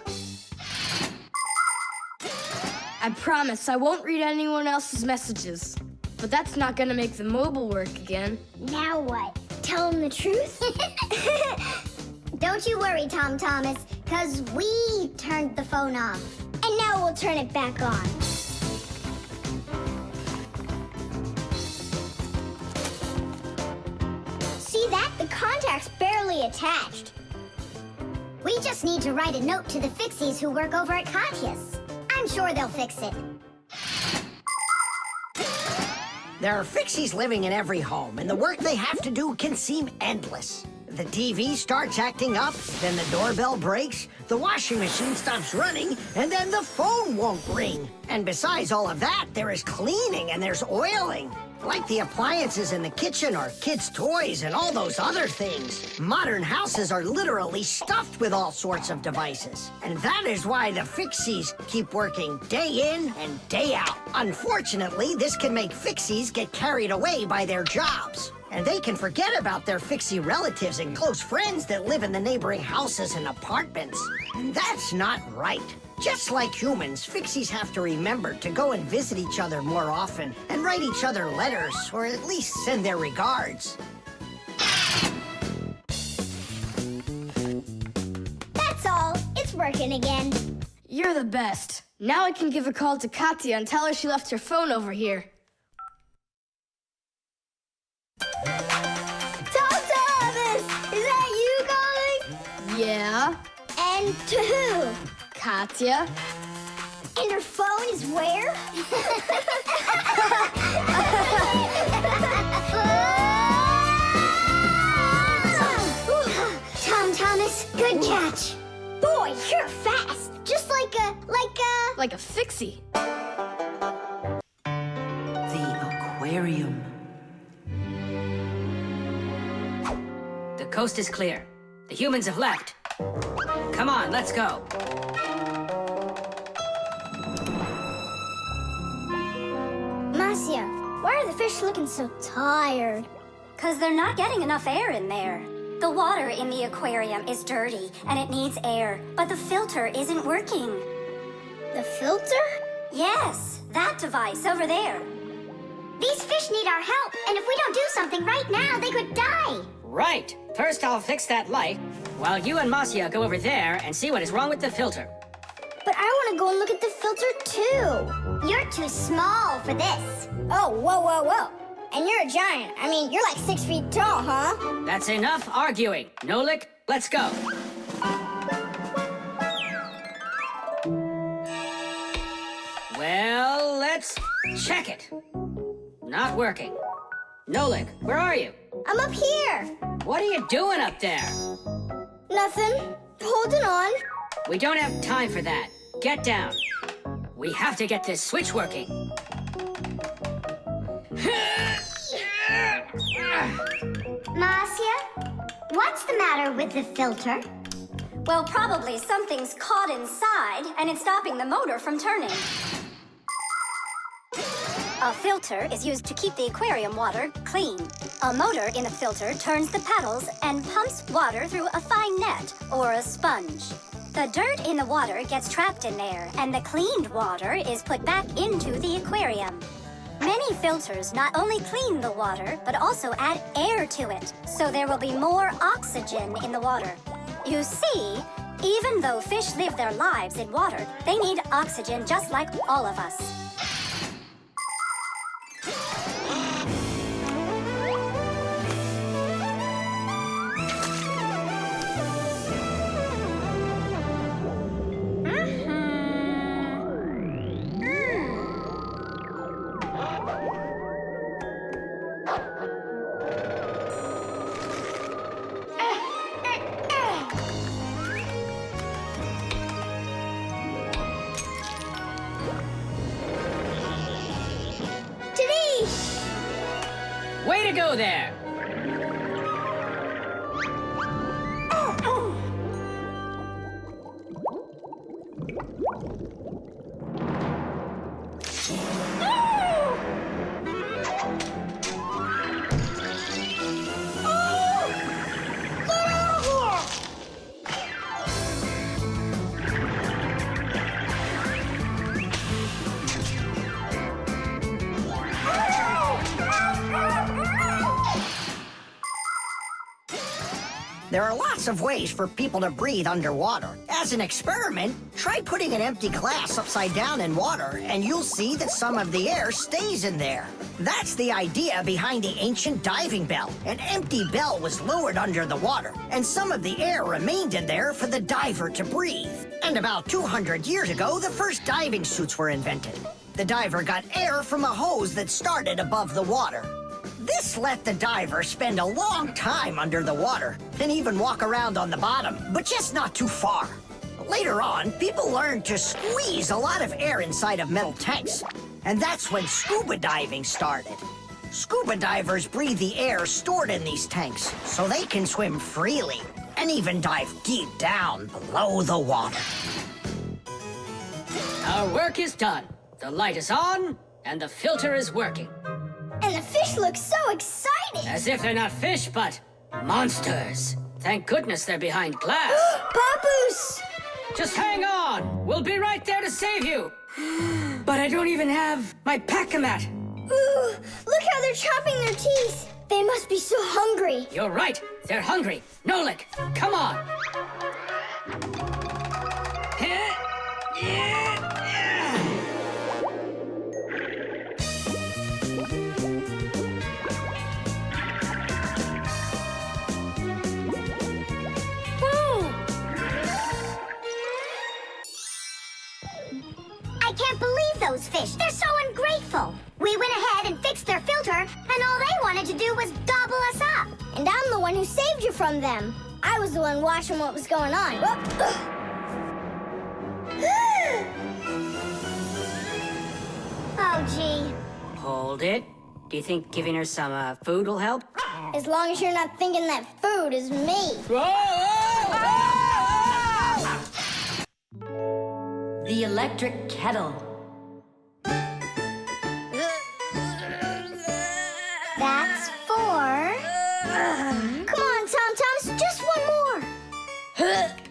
I promise I won't read anyone else's messages. But that's not gonna make the mobile work again. Now what? Tell him the truth? Don't you worry, Tom Thomas, because we turned the phone off. And now we'll turn it back on. See that? The contact's barely attached. We just need to write a note to the Fixies who work over at Katya's. I'm sure they'll fix it. There are Fixies living in every home, and the work they have to do can seem endless. The TV starts acting up, then the doorbell breaks, the washing machine stops running, and then the phone won't ring. And besides all of that, there is cleaning and there's oiling. Like the appliances in the kitchen or kids' toys and all those other things. Modern houses are literally stuffed with all sorts of devices. And that is why the Fixies keep working day in and day out. Unfortunately, this can make Fixies get carried away by their jobs. And they can forget about their Fixie relatives and close friends that live in the neighboring houses and apartments. And that's not right. Just like humans, Fixies have to remember to go and visit each other more often and write each other letters, or at least send their regards. That's all. It's working again. You're the best. Now I can give a call to Katya and tell her she left her phone over here. Tom Thomas! Is that you calling? Yeah? And to who? Katya? And her phone is where? Tom Thomas, good catch. Boy, you're fast. Just like a... Like a Fixie. The aquarium. The coast is clear. The humans have left. Come on, let's go. Marcia, why are the fish looking so tired? 'Cause they're not getting enough air in there. The water in the aquarium is dirty and it needs air, but the filter isn't working. The filter? Yes, that device over there. These fish need our help, and if we don't do something right now, they could die. Right. First, I'll fix that light, while you and Marcia go over there and see what is wrong with the filter. But I want to go and look at the filter, too. You're too small for this. Oh, whoa, whoa, whoa. And you're a giant. I mean, you're like 6 feet tall, huh? That's enough arguing. Nolik, let's go. Well, let's check it. Not working. Nolik, where are you? I'm up here. What are you doing up there? Nothing. Holding on. We don't have time for that. Get down. We have to get this switch working. Marcia, what's the matter with the filter? Well, probably something's caught inside and it's stopping the motor from turning. A filter is used to keep the aquarium water clean. A motor in the filter turns the paddles and pumps water through a fine net or a sponge. The dirt in the water gets trapped in there, and the cleaned water is put back into the aquarium. Many filters not only clean the water, but also add air to it, so there will be more oxygen in the water. You see, even though fish live their lives in water, they need oxygen just like all of us. Way to go there! There are lots of ways for people to breathe underwater. As an experiment, try putting an empty glass upside down in water, and you'll see that some of the air stays in there. That's the idea behind the ancient diving bell. An empty bell was lowered under the water, and some of the air remained in there for the diver to breathe. And about 200 years ago, the first diving suits were invented. The diver got air from a hose that started above the water. This let the diver spend a long time under the water and even walk around on the bottom, but just not too far. Later on, people learned to squeeze a lot of air inside of metal tanks, and that's when scuba diving started. Scuba divers breathe the air stored in these tanks so they can swim freely and even dive deep down below the water. Our work is done. The light is on, and the filter is working. And the fish look so excited! As if they're not fish, but monsters. Thank goodness they're behind glass. Papus! Just hang on. We'll be right there to save you. But I don't even have my pack-a-mat. Ooh, look how they're chopping their teeth. They must be so hungry. You're right. They're hungry. Nolik, come on. I can't believe those fish. They're so ungrateful. We went ahead and fixed their filter, and all they wanted to do was gobble us up. And I'm the one who saved you from them. I was the one watching what was going on. Oh, gee. Hold it. Do you think giving her some food will help? As long as you're not thinking that food is me. The Electric Kettle. That's 4. Come on, Tom Thomas, just one more.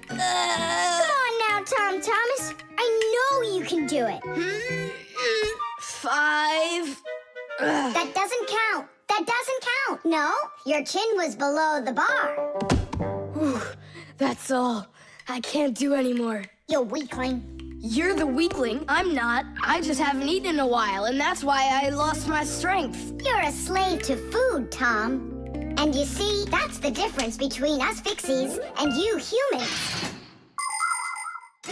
Come on now, Tom Thomas. I know you can do it. 5. That doesn't count. That doesn't count. No, your chin was below the bar. Whew, that's all. I can't do anymore. You weakling. You're the weakling. I'm not. I just haven't eaten in a while, and that's why I lost my strength. You're a slave to food, Tom. And you see, that's the difference between us Fixies and you humans.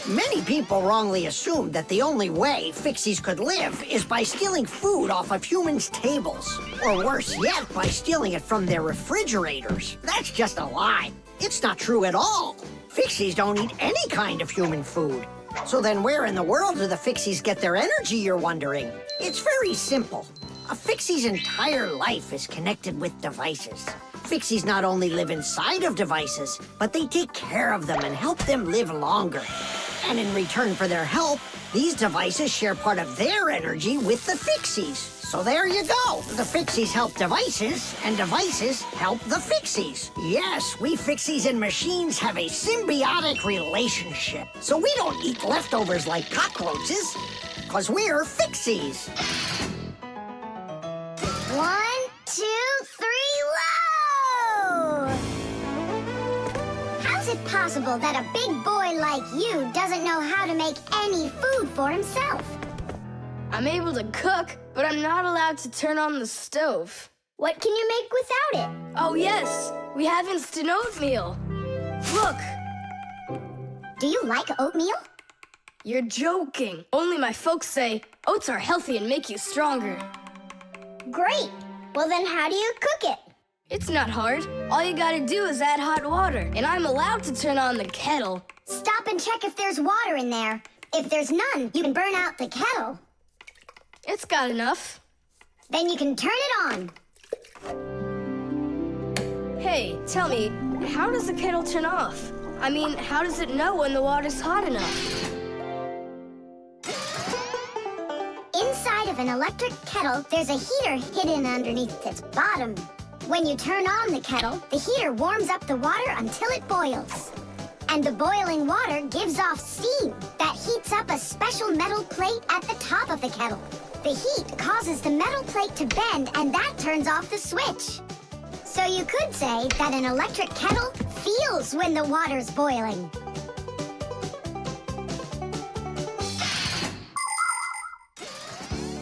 Many people wrongly assume that the only way Fixies could live is by stealing food off of humans' tables. Or worse yet, by stealing it from their refrigerators. That's just a lie. It's not true at all. Fixies don't eat any kind of human food. So then where in the world do the Fixies get their energy, you're wondering? It's very simple. A Fixie's entire life is connected with devices. Fixies not only live inside of devices, but they take care of them and help them live longer. And in return for their help, these devices share part of their energy with the Fixies. So there you go. The Fixies help devices, and devices help the Fixies. Yes, we Fixies and machines have a symbiotic relationship. So we don't eat leftovers like cockroaches, because we're Fixies. 1, 2, 3, low! How's it possible that a big boy like you doesn't know how to make any food for himself? I'm able to cook, but I'm not allowed to turn on the stove. What can you make without it? Oh, yes. We have instant oatmeal. Look. Do you like oatmeal? You're joking. Only my folks say oats are healthy and make you stronger. Great. Well, then how do you cook it? It's not hard. All you gotta do is add hot water, and I'm allowed to turn on the kettle. Stop and check if there's water in there. If there's none, you can burn out the kettle. It's got enough. Then you can turn it on. Hey, tell me, how does the kettle turn off? I mean, how does it know when the water's hot enough? Inside of an electric kettle, there's a heater hidden underneath its bottom. When you turn on the kettle, the heater warms up the water until it boils. And the boiling water gives off steam that heats up a special metal plate at the top of the kettle. The heat causes the metal plate to bend, and that turns off the switch. So you could say that an electric kettle feels when the water's boiling.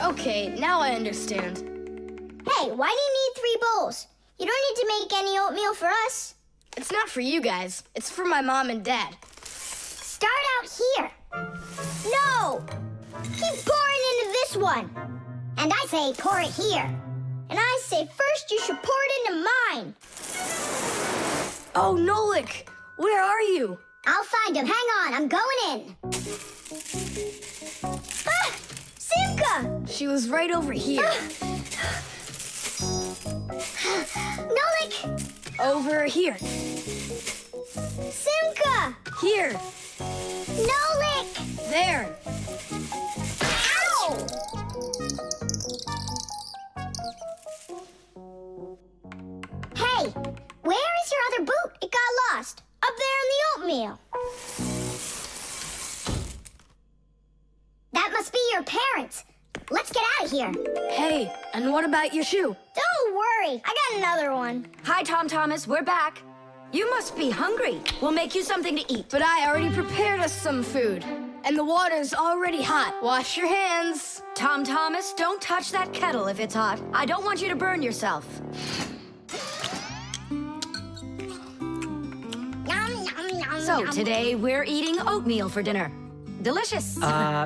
Okay, now I understand. Hey, why do you need 3 bowls? You don't need to make any oatmeal for us. It's not for you guys. It's for my mom and dad. Start out here. No! Keep pouring into this one. And I say pour it here. And I say first you should pour it into mine. Oh, Nolik! Where are you? I'll find him. Hang on, I'm going in. Ah! Simka! She was right over here. Nolik! Over here. Simka! Here. Nolik! There. Ow! Hey, where is your other boot? It got lost. Up there in the oatmeal. That must be your parents. Let's get out of here. Hey, and what about your shoe? Don't worry, I got another one. Hi, Tom Thomas, we're back. You must be hungry. We'll make you something to eat. But I already prepared us some food. And the water's already hot. Wash your hands. Tom Thomas, don't touch that kettle if it's hot. I don't want you to burn yourself. Yum, yum, yum, So yum. today we're eating oatmeal for dinner. Delicious.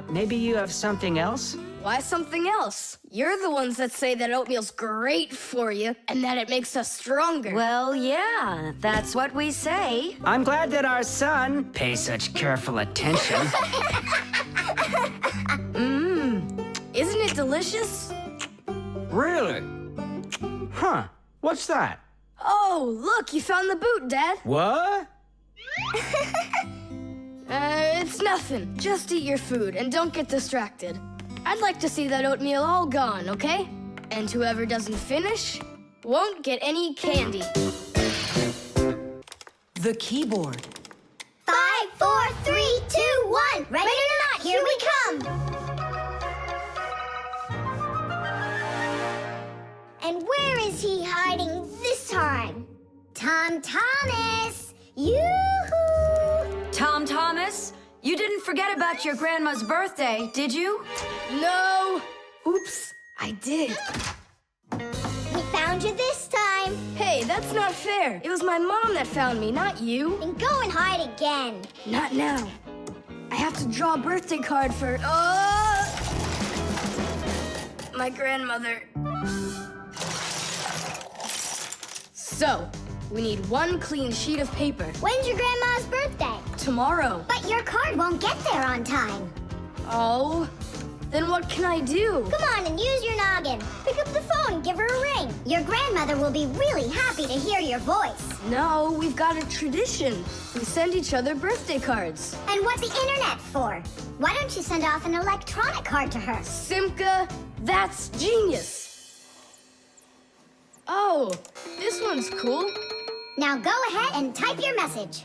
Maybe you have something else? Why something else? You're the ones that say that oatmeal's great for you and that it makes us stronger. Well, yeah, that's what we say. I'm glad that our son pays such careful attention. Isn't it delicious? Really? Huh. What's that? Oh, look, you found the boot, Dad. What? It's nothing. Just eat your food and don't get distracted. I'd like to see that oatmeal all gone, okay? And whoever doesn't finish won't get any candy. The keyboard. 5, 4, 3, 2, 1. Ready or not, here we come. And where is he hiding this time? Tom Thomas! Yoo-hoo! Tom Thomas, you didn't forget about your grandma's birthday, did you? No! Oops, I did. We found you this time. Hey, that's not fair. It was my mom that found me, not you. Then go and hide again. Not now. I have to draw a birthday card for... my grandmother. So, we need 1 clean sheet of paper. When's your grandma's birthday? Tomorrow. But your card won't get there on time. Oh, then what can I do? Come on and use your noggin. Pick up the phone and give her a ring. Your grandmother will be really happy to hear your voice. No, we've got a tradition. We send each other birthday cards. And what's the internet for? Why don't you send off an electronic card to her? Simka, that's genius. Oh, this one's cool. Now go ahead and type your message.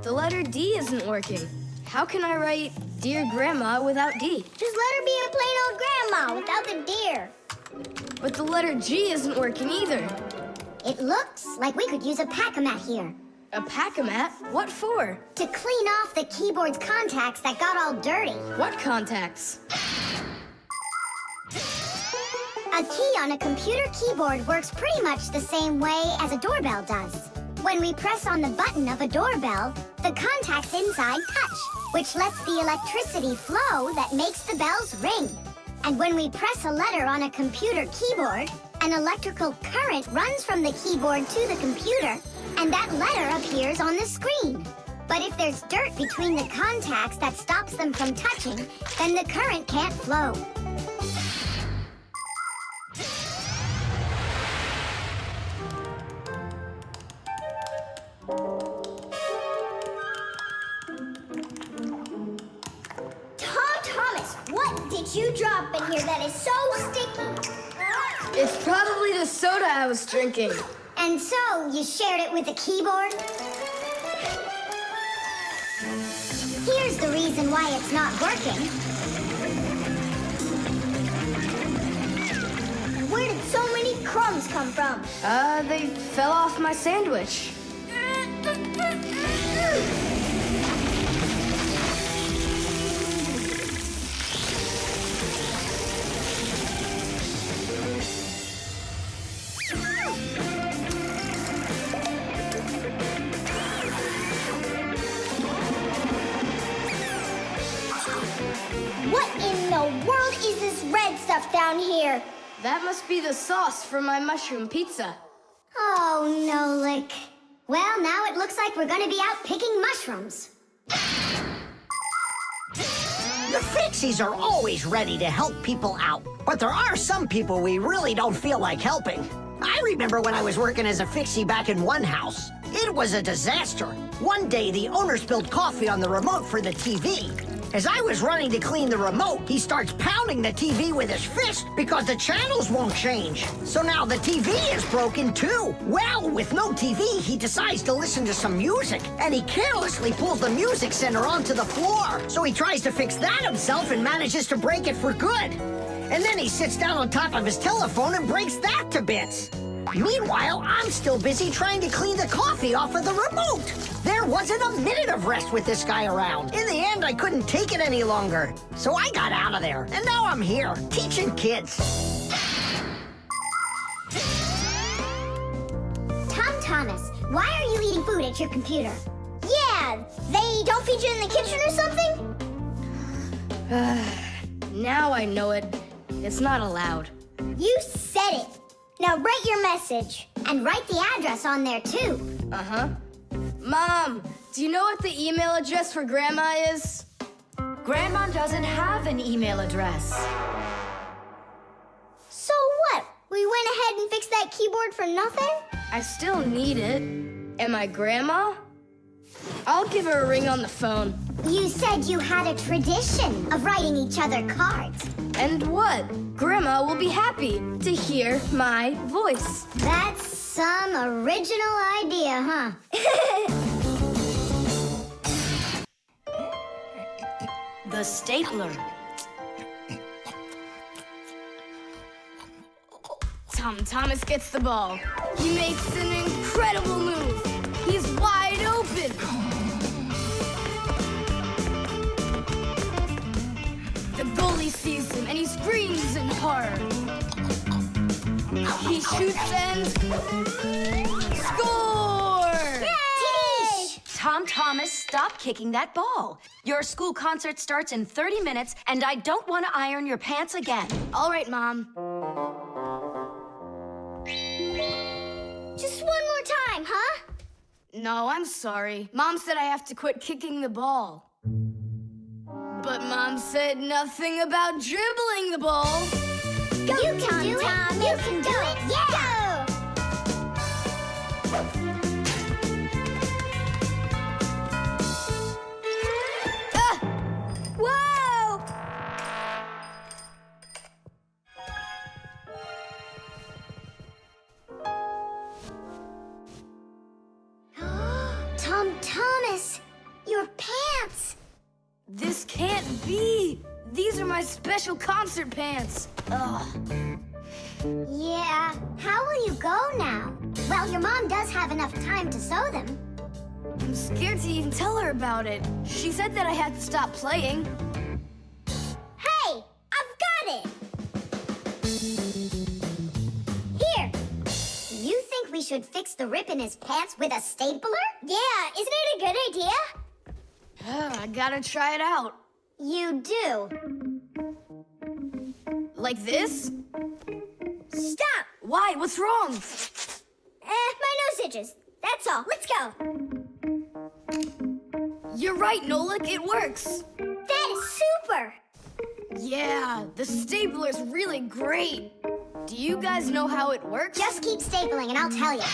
The letter D isn't working. How can I write Dear Grandma without D? Just let her be a plain old grandma without the deer. But the letter G isn't working either. It looks like we could use a pack-a-mat here. A pack-a-mat? What for? To clean off the keyboard's contacts that got all dirty. What contacts? A key on a computer keyboard works pretty much the same way as a doorbell does. When we press on the button of a doorbell, the contacts inside touch, which lets the electricity flow that makes the bells ring. And when we press a letter on a computer keyboard, an electrical current runs from the keyboard to the computer, and that letter appears on the screen. But if there's dirt between the contacts that stops them from touching, then the current can't flow. What did you drop in here that is so sticky? It's probably the soda I was drinking. And so you shared it with the keyboard? Here's the reason why it's not working. crumbs come from? They fell off my sandwich. What in the world is this red stuff down here? That must be the sauce for my mushroom pizza. Oh, Nolik. Well, now it looks like we're gonna be out picking mushrooms. The Fixies are always ready to help people out, but there are some people we really don't feel like helping. I remember when I was working as a Fixie back in one house. It was a disaster. One day, the owner spilled coffee on the remote for the TV. As I was running to clean the remote, he starts pounding the TV with his fist because the channels won't change. So now the TV is broken too. Well, with no TV, he decides to listen to some music, and he carelessly pulls the music center onto the floor. So he tries to fix that himself and manages to break it for good. And then he sits down on top of his telephone and breaks that to bits. Meanwhile, I'm still busy trying to clean the coffee off of the remote. There wasn't a minute of rest with this guy around. In the end, I couldn't take it any longer. So I got out of there, and now I'm here, teaching kids. Tom Thomas, why are you eating food at your computer? Yeah, they don't feed you in the kitchen or something? Now I know it. It's not allowed. You said it. Now write your message, and write the address on there too. Uh-huh. Mom, do you know what the email address for Grandma is? Grandma doesn't have an email address. So what? We went ahead and fixed that keyboard for nothing? I still need it. Am I Grandma? I'll give her a ring on the phone. You said you had a tradition of writing each other cards. And what? Grandma will be happy to hear my voice. That's some original idea, huh? The stapler. Tom Thomas gets the ball. He makes an incredible move. He's wide open. The goalie sees him and he screams in horror. He shoots and score! Yay! Tom Thomas, stop kicking that ball. Your school concert starts in 30 minutes, and I don't want to iron your pants again. All right, Mom. Just one more time, huh? No, I'm sorry. Mom said I have to quit kicking the ball. But Mom said nothing about dribbling the ball. Go, you can do it! You can do it! Yeah! Ah! Whoa! Tom Thomas, your pants! This can't be! These are my special concert pants! Ugh. Yeah, how will you go now? Well, your mom does have enough time to sew them. I'm scared to even tell her about it. She said that I had to stop playing. Hey, I've got it! Here! You think we should fix the rip in his pants with a stapler? Yeah, isn't it a good idea? I gotta try it out. You do. Like this? Stop! Why? What's wrong? My nose itches. That's all. Let's go. You're right, Nolik. It works. That is super! Yeah, the stapler's really great. Do you guys know how it works? Just keep stapling and I'll tell you.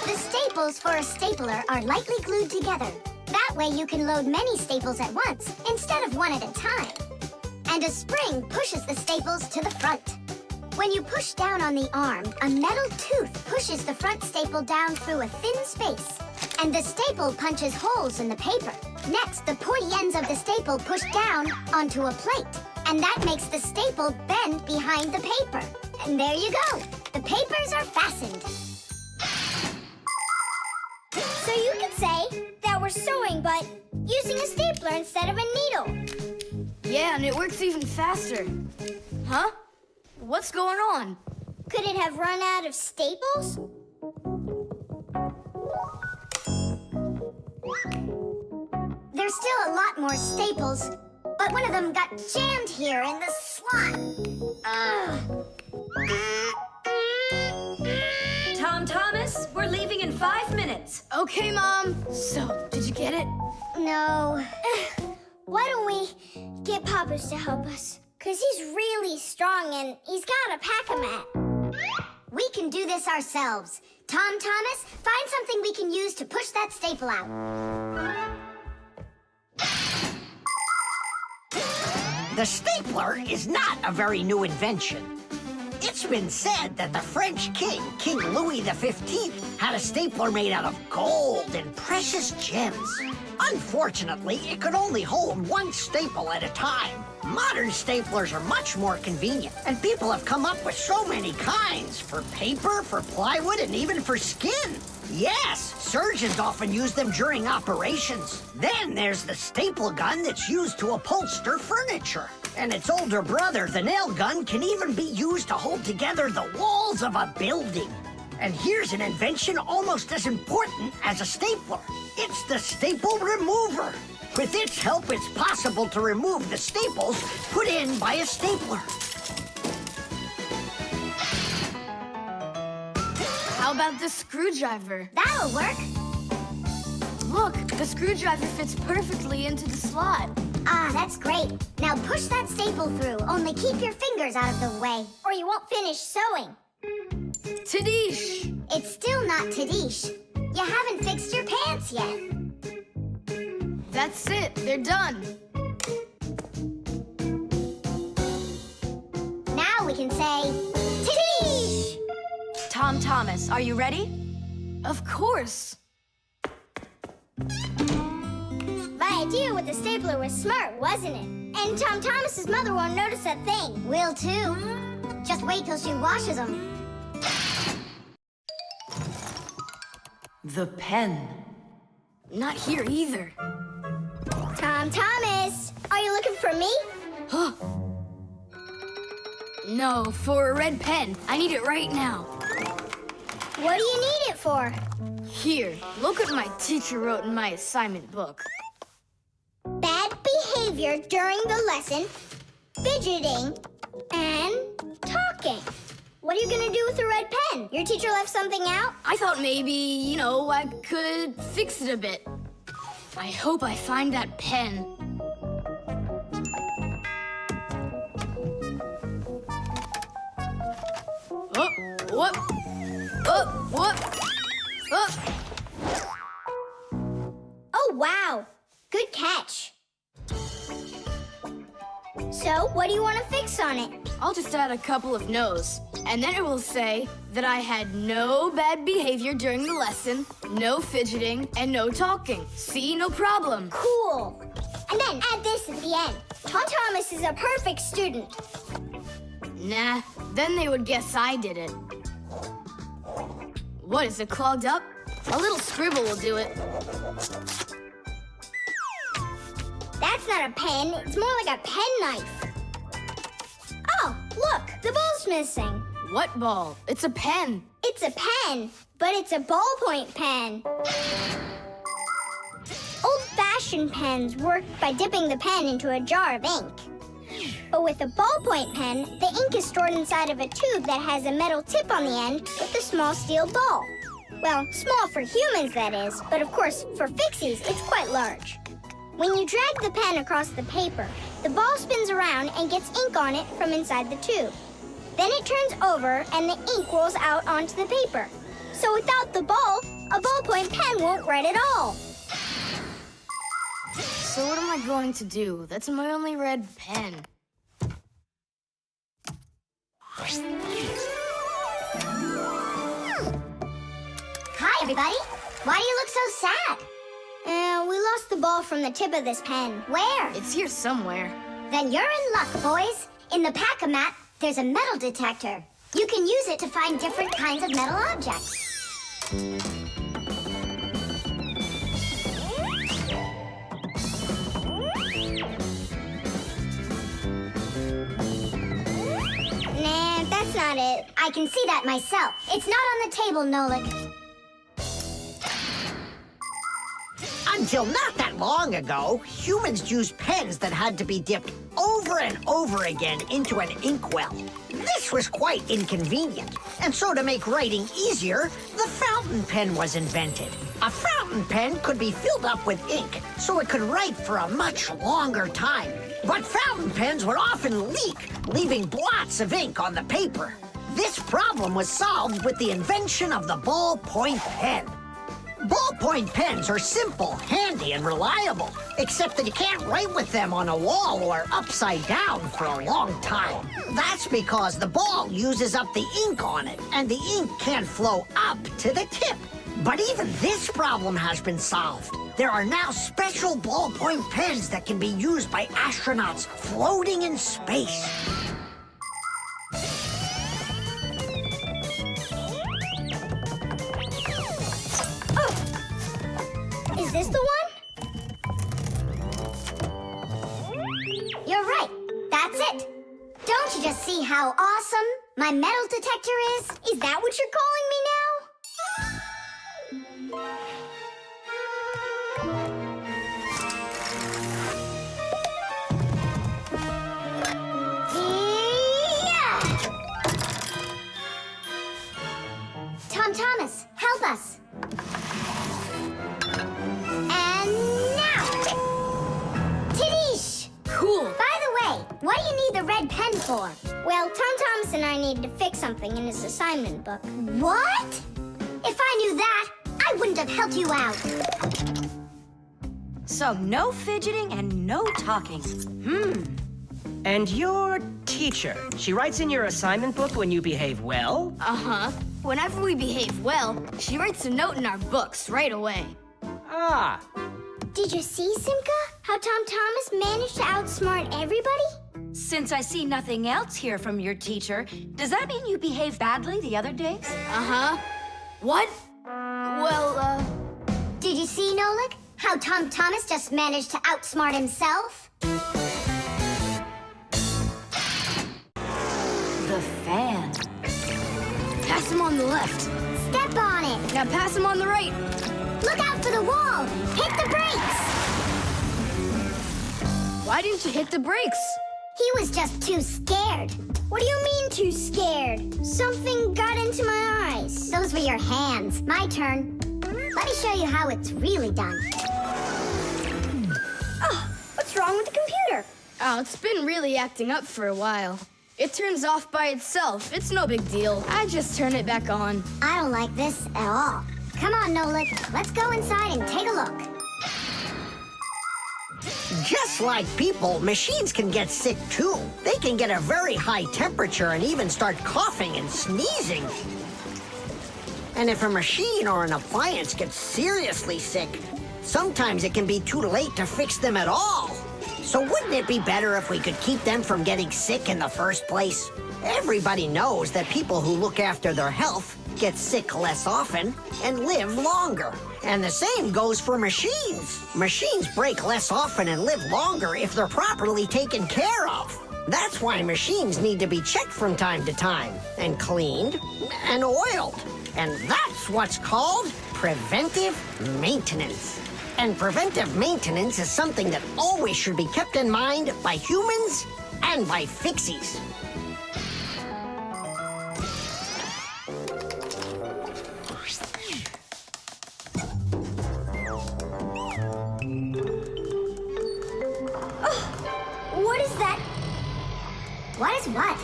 The staples for a stapler are lightly glued together. That way you can load many staples at once instead of one at a time. And a spring pushes the staples to the front. When you push down on the arm, a metal tooth pushes the front staple down through a thin space. And the staple punches holes in the paper. Next, the pointy ends of the staple push down onto a plate. And that makes the staple bend behind the paper. And there you go. The papers are fastened. So you could say that we're sewing, but using a stapler instead of a needle. Yeah, and it works even faster. Huh? What's going on? Could it have run out of staples? There's still a lot more staples, but one of them got jammed here in the slot. Tom Thomas, we're leaving in 5 minutes. Okay, Mom. So, did you get it? No. Why don't we get Papus to help us? Because he's really strong and he's got a pack-a-mat. We can do this ourselves. Tom Thomas, find something we can use to push that staple out. The stapler is not a very new invention. It's been said that the French king, King Louis XV, had a stapler made out of gold and precious gems. Unfortunately, it could only hold one staple at a time. Modern staplers are much more convenient, and people have come up with so many kinds for paper, for plywood, and even for skin. Yes, surgeons often use them during operations. Then there's the staple gun that's used to upholster furniture. And its older brother, the nail gun, can even be used to hold together the walls of a building. And here's an invention almost as important as a stapler. It's the staple remover. With its help, it's possible to remove the staples put in by a stapler. How about the screwdriver? That'll work. Look, the screwdriver fits perfectly into the slot. Ah, that's great. Now push that staple through, only keep your fingers out of the way, or you won't finish sewing. Tadish! It's still not Tadish. You haven't fixed your pants yet. That's it. They're done. Now we can say, Tadish! Tom Thomas, are you ready? Of course. My idea with the stapler was smart, wasn't it? And Tom Thomas's mother won't notice a thing. Will too. Just wait till she washes them. The pen. Not here either. Tom Thomas, are you looking for me? No, for a red pen. I need it right now. What do you need it for? Here, look what my teacher wrote in my assignment book. Bad behavior during the lesson, fidgeting, and talking. What are you gonna do with a red pen? Your teacher left something out? I thought maybe, I could fix it a bit. I hope I find that pen. Oh, whoop. Oh, whoop. Oh. Oh, wow. Good catch. So, what do you want to fix on it? I'll just add a couple of no's, and then it will say that I had no bad behavior during the lesson, no fidgeting, and no talking. See, no problem. Cool. And then add this at the end. Tom Thomas is a perfect student. Nah, then they would guess I did it. What, is it clogged up? A little scribble will do it. That's not a pen, it's more like a penknife. Oh, look, the ball's missing. What ball? It's a pen. It's a pen, but it's a ballpoint pen. Old-fashioned pens work by dipping the pen into a jar of ink. But with a ballpoint pen, the ink is stored inside of a tube that has a metal tip on the end with a small steel ball. Well, small for humans, that is, but of course, for Fixies, it's quite large. When you drag the pen across the paper, the ball spins around and gets ink on it from inside the tube. Then it turns over and the ink rolls out onto the paper. So without the ball, a ballpoint pen won't write at all. So what am I going to do? That's my only red pen. Hi, everybody. Why do you look so sad? We lost the ball from the tip of this pen. Where? It's here somewhere. Then you're in luck, boys. In the pack-a-mat, there's a metal detector. You can use it to find different kinds of metal objects. Nah, that's not it. I can see that myself. It's not on the table, Nolik. Until not that long ago, humans used pens that had to be dipped over and over again into an inkwell. This was quite inconvenient, and so to make writing easier, the fountain pen was invented. A fountain pen could be filled up with ink, so it could write for a much longer time. But fountain pens would often leak, leaving blots of ink on the paper. This problem was solved with the invention of the ballpoint pen. Ballpoint pens are simple, handy, and reliable, except that you can't write with them on a wall or upside down for a long time. That's because the ball uses up the ink on it, and the ink can't flow up to the tip. But even this problem has been solved. There are now special ballpoint pens that can be used by astronauts floating in space. Is this the one? You're right. That's it. Don't you just see how awesome my metal detector is? Is that what you're calling me now? Yeah! Tom Thomas, help us. Cool. By the way, what do you need the red pen for? Well, Tom Thomas and I needed to fix something in his assignment book. What? If I knew that, I wouldn't have helped you out. So no fidgeting and no talking. And your teacher, she writes in your assignment book when you behave well? Uh-huh. Whenever we behave well, she writes a note in our books right away. Ah, Did you see, Simka? How Tom Thomas managed to outsmart everybody? Since I see nothing else here from your teacher, does that mean you behaved badly the other days? Uh-huh. What? Well, Did you see, Nolik? How Tom Thomas just managed to outsmart himself? The fan. pass him on the left. Step on it. Now pass him on the right. Look out for the wall. Hit the brakes. Why didn't you hit the brakes? He was just too scared. What do you mean too scared? Something got into my eyes. Those were your hands. My turn. Let me show you how it's really done. Oh, what's wrong with the computer? Oh, it's been really acting up for a while. It turns off by itself. It's no big deal. I just turn it back on. I don't like this at all. Come on, Nolik. Let's go inside and take a look. Just like people, machines can get sick too. They can get a very high temperature and even start coughing and sneezing. And if a machine or an appliance gets seriously sick, sometimes it can be too late to fix them at all. So wouldn't it be better if we could keep them from getting sick in the first place? Everybody knows that people who look after their health get sick less often and live longer. And the same goes for machines. Machines break less often and live longer if they're properly taken care of. That's why machines need to be checked from time to time and cleaned and oiled. And that's what's called preventive maintenance. And preventive maintenance is something that always should be kept in mind by humans and by Fixies. What is that? What is what?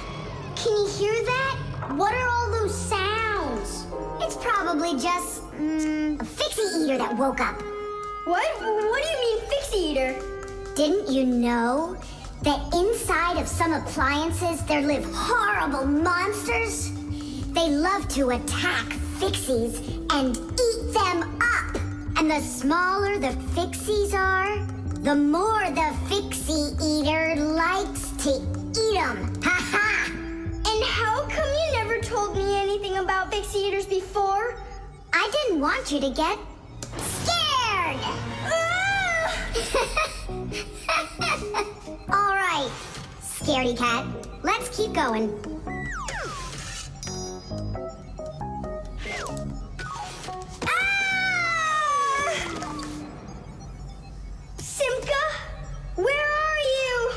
Can you hear that? What are all those sounds? It's probably just, a Fixie eater that woke up. What? What do you mean, Fixie eater? Didn't you know that inside of some appliances there live horrible monsters? They love to attack Fixies and eat them up. And the smaller the Fixies are, the more the Fixie eater likes to eat them. Ha ha! And how come you never told me anything about Fixie eaters before. I didn't want you to get scared. All right, scaredy cat. Let's keep going. Simka, where are you?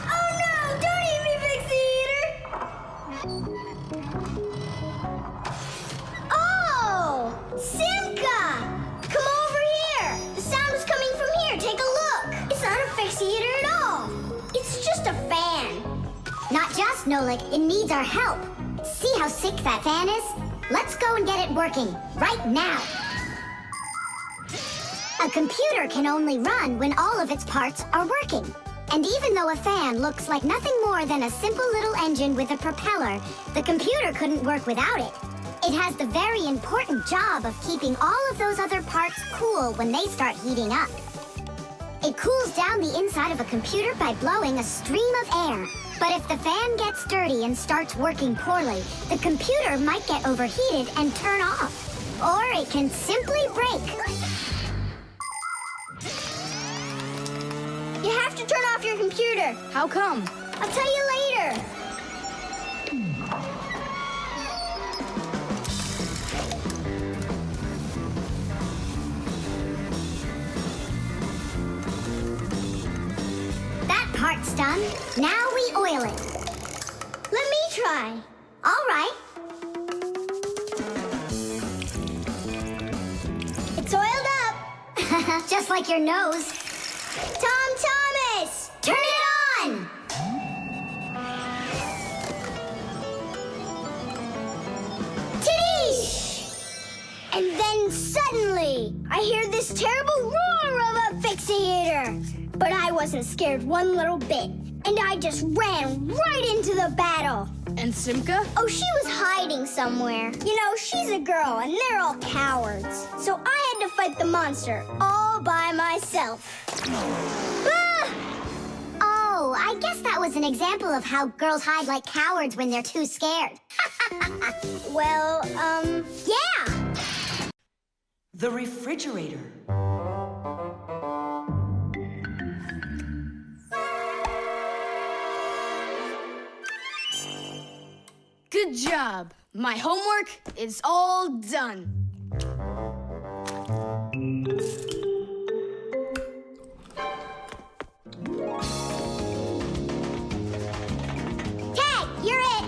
Oh no, don't eat me, Fixie Eater! Oh, Simka! Come over here! The sound was coming from here, take a look! It's not a Fixie Eater at all! It's just a fan! Not just, Nolik, it needs our help! See how sick that fan is? Let's go and get it working, right now! A computer can only run when all of its parts are working. And even though a fan looks like nothing more than a simple little engine with a propeller, the computer couldn't work without it. It has the very important job of keeping all of those other parts cool when they start heating up. It cools down the inside of a computer by blowing a stream of air. But if the fan gets dirty and starts working poorly, the computer might get overheated and turn off. Or it can simply break. You have to turn off your computer. How come? I'll tell you later. That part's done. Now we oil it. Let me try. All right. It's oiled up. Just like your nose. Tom Thomas! Turn it on! Tiddish! And then suddenly, I hear this terrible roar of a Fixie Eater. But I wasn't scared one little bit. And I just ran right into the battle. And Simka? Oh, she was hiding somewhere. You know, she's a girl, and they're all cowards. So I had to fight the monster all by myself. Ah! Oh, I guess that was an example of how girls hide like cowards when they're too scared. Well, yeah. The refrigerator. Good job. My homework is all done. Tag, you're it.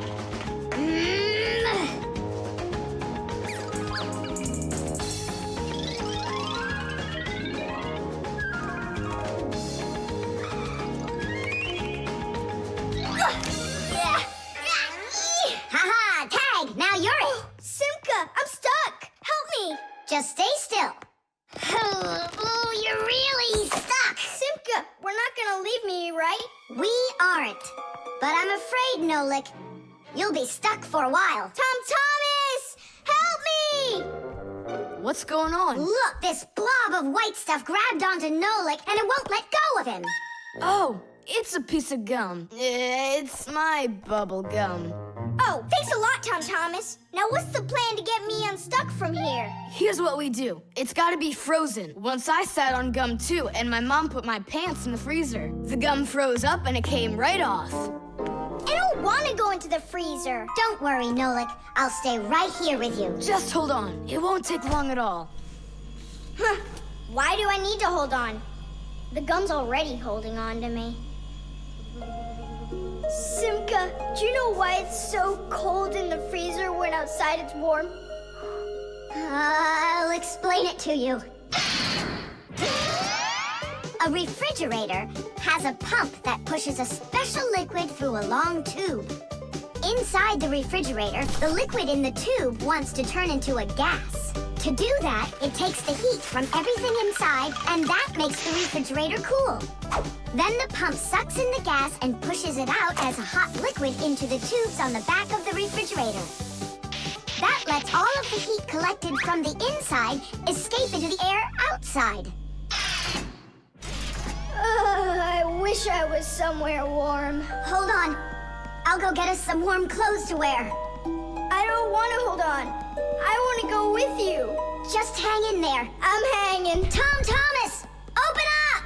Haha, Tag, now you're it. Simka, I'm stuck. Help me. Just stay still. Oh, you're really stuck. Simka, we're not gonna leave me, right? We aren't. But I'm afraid, Nolik, you'll be stuck for a while. Tom Thomas! Help me! What's going on? Look, this blob of white stuff grabbed onto Nolik and it won't let go of him. Oh, it's a piece of gum. It's my bubble gum. Oh, thanks a lot, Tom Thomas. Now what's the plan to get me unstuck from here? Here's what we do. It's gotta be frozen. Once I sat on gum too, and my mom put my pants in the freezer. The gum froze up and it came right off. I don't want to go into the freezer. Don't worry, Nolik. I'll stay right here with you. Just hold on. It won't take long at all. Huh. Why do I need to hold on? The gum's already holding on to me. Simka, do you know why it's so cold in the freezer when outside it's warm? I'll explain it to you. A refrigerator has a pump that pushes a special liquid through a long tube. Inside the refrigerator, the liquid in the tube wants to turn into a gas. To do that, it takes the heat from everything inside, and that makes the refrigerator cool. Then the pump sucks in the gas and pushes it out as a hot liquid into the tubes on the back of the refrigerator. That lets all of the heat collected from the inside escape into the air outside. I wish I was somewhere warm. Hold on. I'll go get us some warm clothes to wear. I don't want to hold on. I want to go with you. Just hang in there. I'm hanging. Tom Thomas, open up!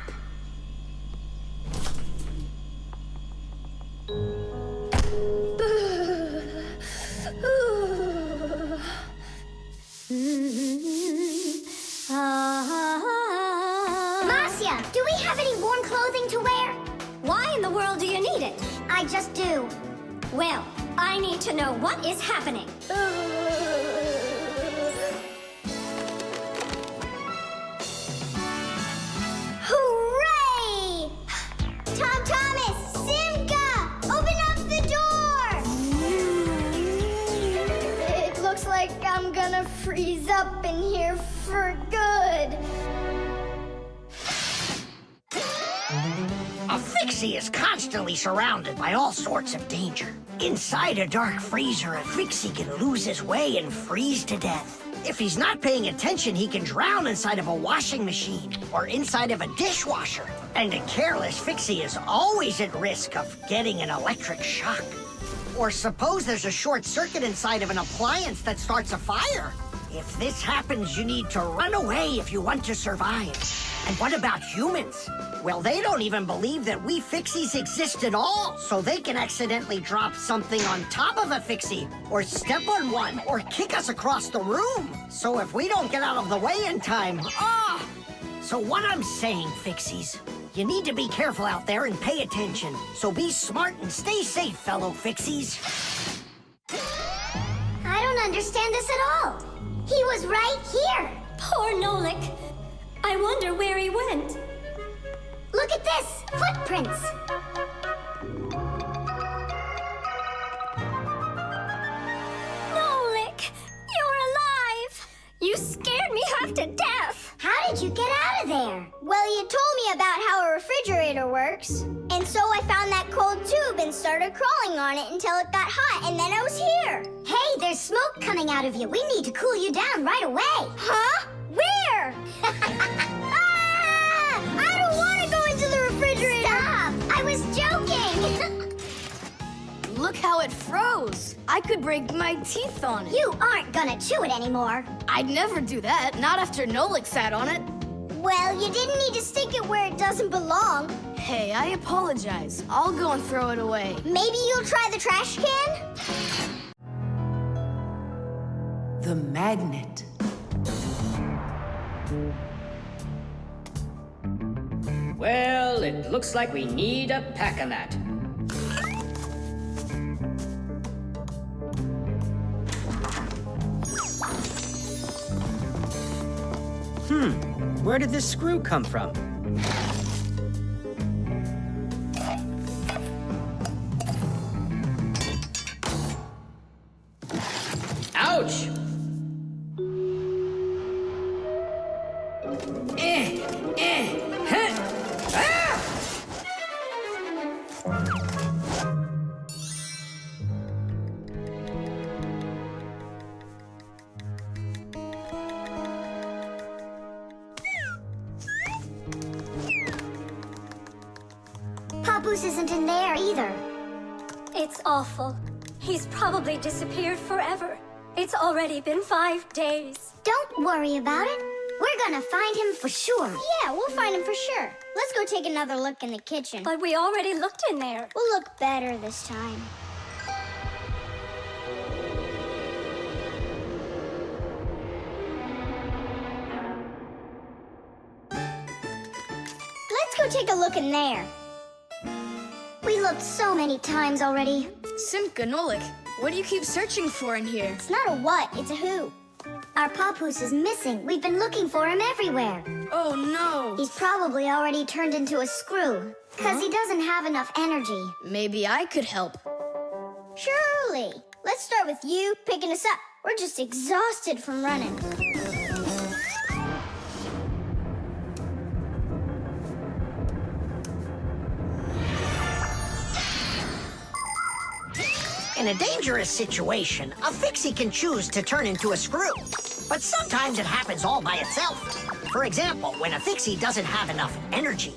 Marcia, do we have any warm clothing to wear? Why in the world do you need it? I just do. Well, I need to know what is happening. Hooray! Tom Thomas, Simka, open up the door! It looks like I'm gonna freeze up in here for good. A Fixie is constantly surrounded by all sorts of danger. Inside a dark freezer, a Fixie can lose his way and freeze to death. If he's not paying attention, he can drown inside of a washing machine or inside of a dishwasher. And a careless Fixie is always at risk of getting an electric shock. Or suppose there's a short circuit inside of an appliance that starts a fire. If this happens, you need to run away if you want to survive. And what about humans? Well, they don't even believe that we Fixies exist at all, so they can accidentally drop something on top of a Fixie, or step on one, or kick us across the room. So if we don't get out of the way in time, So what I'm saying, Fixies, you need to be careful out there and pay attention. So be smart and stay safe, fellow Fixies. I don't understand this at all. He was right here. Poor Nolik. I wonder where he went. Look at this, footprints. Nolik, you're alive. You scared me half to death. How did you get out of there? Well, you told me about how a refrigerator works. And so I found that cold tube and started crawling on it until it got hot, and then I was here. Hey, there's smoke coming out of you. We need to cool you down right away. Huh? Where? I don't want to go into the refrigerator. Stop! I was joking. Look how it froze. I could break my teeth on it. You aren't gonna chew it anymore. I'd never do that, not after Nolik sat on it. Well, you didn't need to stick it where it doesn't belong. Hey, I apologize. I'll go and throw it away. Maybe you'll try the trash can? The magnet. Well, it looks like we need a pack-a-mat. Where did this screw come from? Ouch! Papus isn't in there either. It's awful. He's probably disappeared forever. It's already been 5 days. Don't worry about it. We're gonna find him for sure. Yeah, we'll find him for sure. Let's go take another look in the kitchen. But we already looked in there. We'll look better this time. Let's go take a look in there. We looked so many times already. Simka, Nolik, what do you keep searching for in here? It's not a what, it's a who. Our Papus is missing. We've been looking for him everywhere. Oh, no. He's probably already turned into a screw, because he doesn't have enough energy. Maybe I could help. Surely. Let's start with you picking us up. We're just exhausted from running. In a dangerous situation, a Fixie can choose to turn into a screw. But sometimes it happens all by itself. For example, when a Fixie doesn't have enough energy.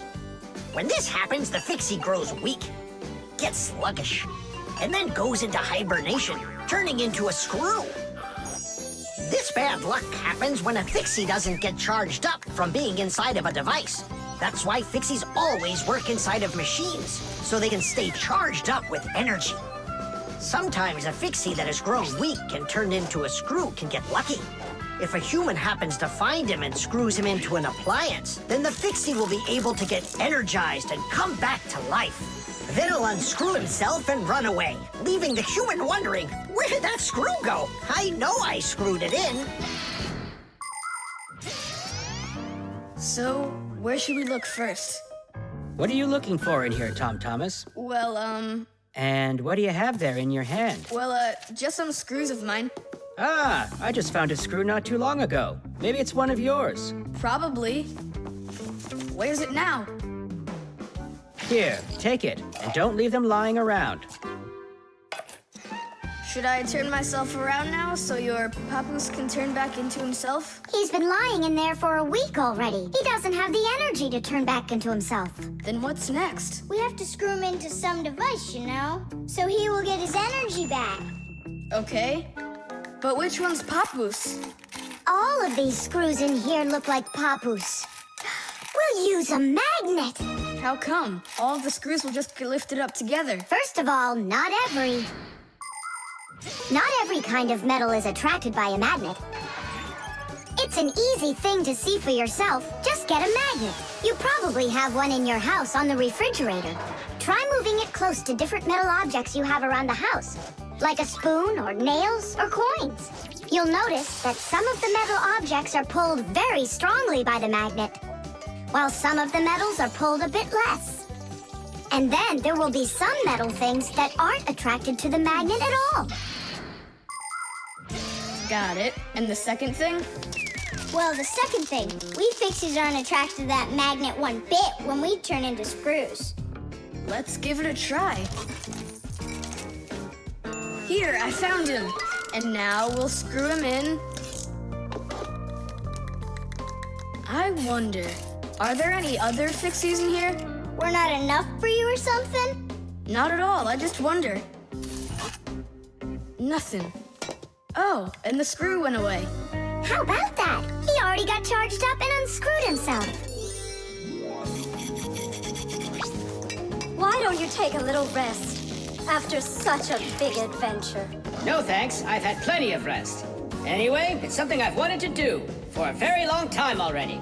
When this happens, the Fixie grows weak, gets sluggish, and then goes into hibernation, turning into a screw. This bad luck happens when a Fixie doesn't get charged up from being inside of a device. That's why Fixies always work inside of machines, so they can stay charged up with energy. Sometimes a Fixie that has grown weak and turned into a screw can get lucky. If a human happens to find him and screws him into an appliance, then the Fixie will be able to get energized and come back to life. Then he'll unscrew himself and run away, leaving the human wondering, where did that screw go? I know I screwed it in. So, where should we look first? What are you looking for in here, Tom Thomas? Well, And what do you have there in your hand? just some screws of mine. Ah, I just found a screw not too long ago. Maybe it's one of yours. Probably. Where's it now? Here, take it, and don't leave them lying around. Should I turn myself around now so your Papus can turn back into himself? He's been lying in there for a week already. He doesn't have the energy to turn back into himself. Then what's next? We have to screw him into some device, you know, so he will get his energy back. Okay. But which one's Papus? All of these screws in here look like Papus. We'll use a magnet. How come? All of the screws will just get lifted up together. First of all, not every kind of metal is attracted by a magnet. It's an easy thing to see for yourself. Just get a magnet. You probably have one in your house on the refrigerator. Try moving it close to different metal objects you have around the house, like a spoon or nails or coins. You'll notice that some of the metal objects are pulled very strongly by the magnet, while some of the metals are pulled a bit less. And then there will be some metal things that aren't attracted to the magnet at all. Got it. And the second thing? Well, the second thing, we Fixies aren't attracted to that magnet one bit when we turn into screws. Let's give it a try. Here, I found him. And now we'll screw him in. I wonder, are there any other Fixies in here? We're not enough for you or something? Not at all, I just wonder. Nothing. Oh, and the screw went away. How about that? He already got charged up and unscrewed himself. Why don't you take a little rest after such a big adventure? No thanks, I've had plenty of rest. Anyway, it's something I've wanted to do for a very long time already.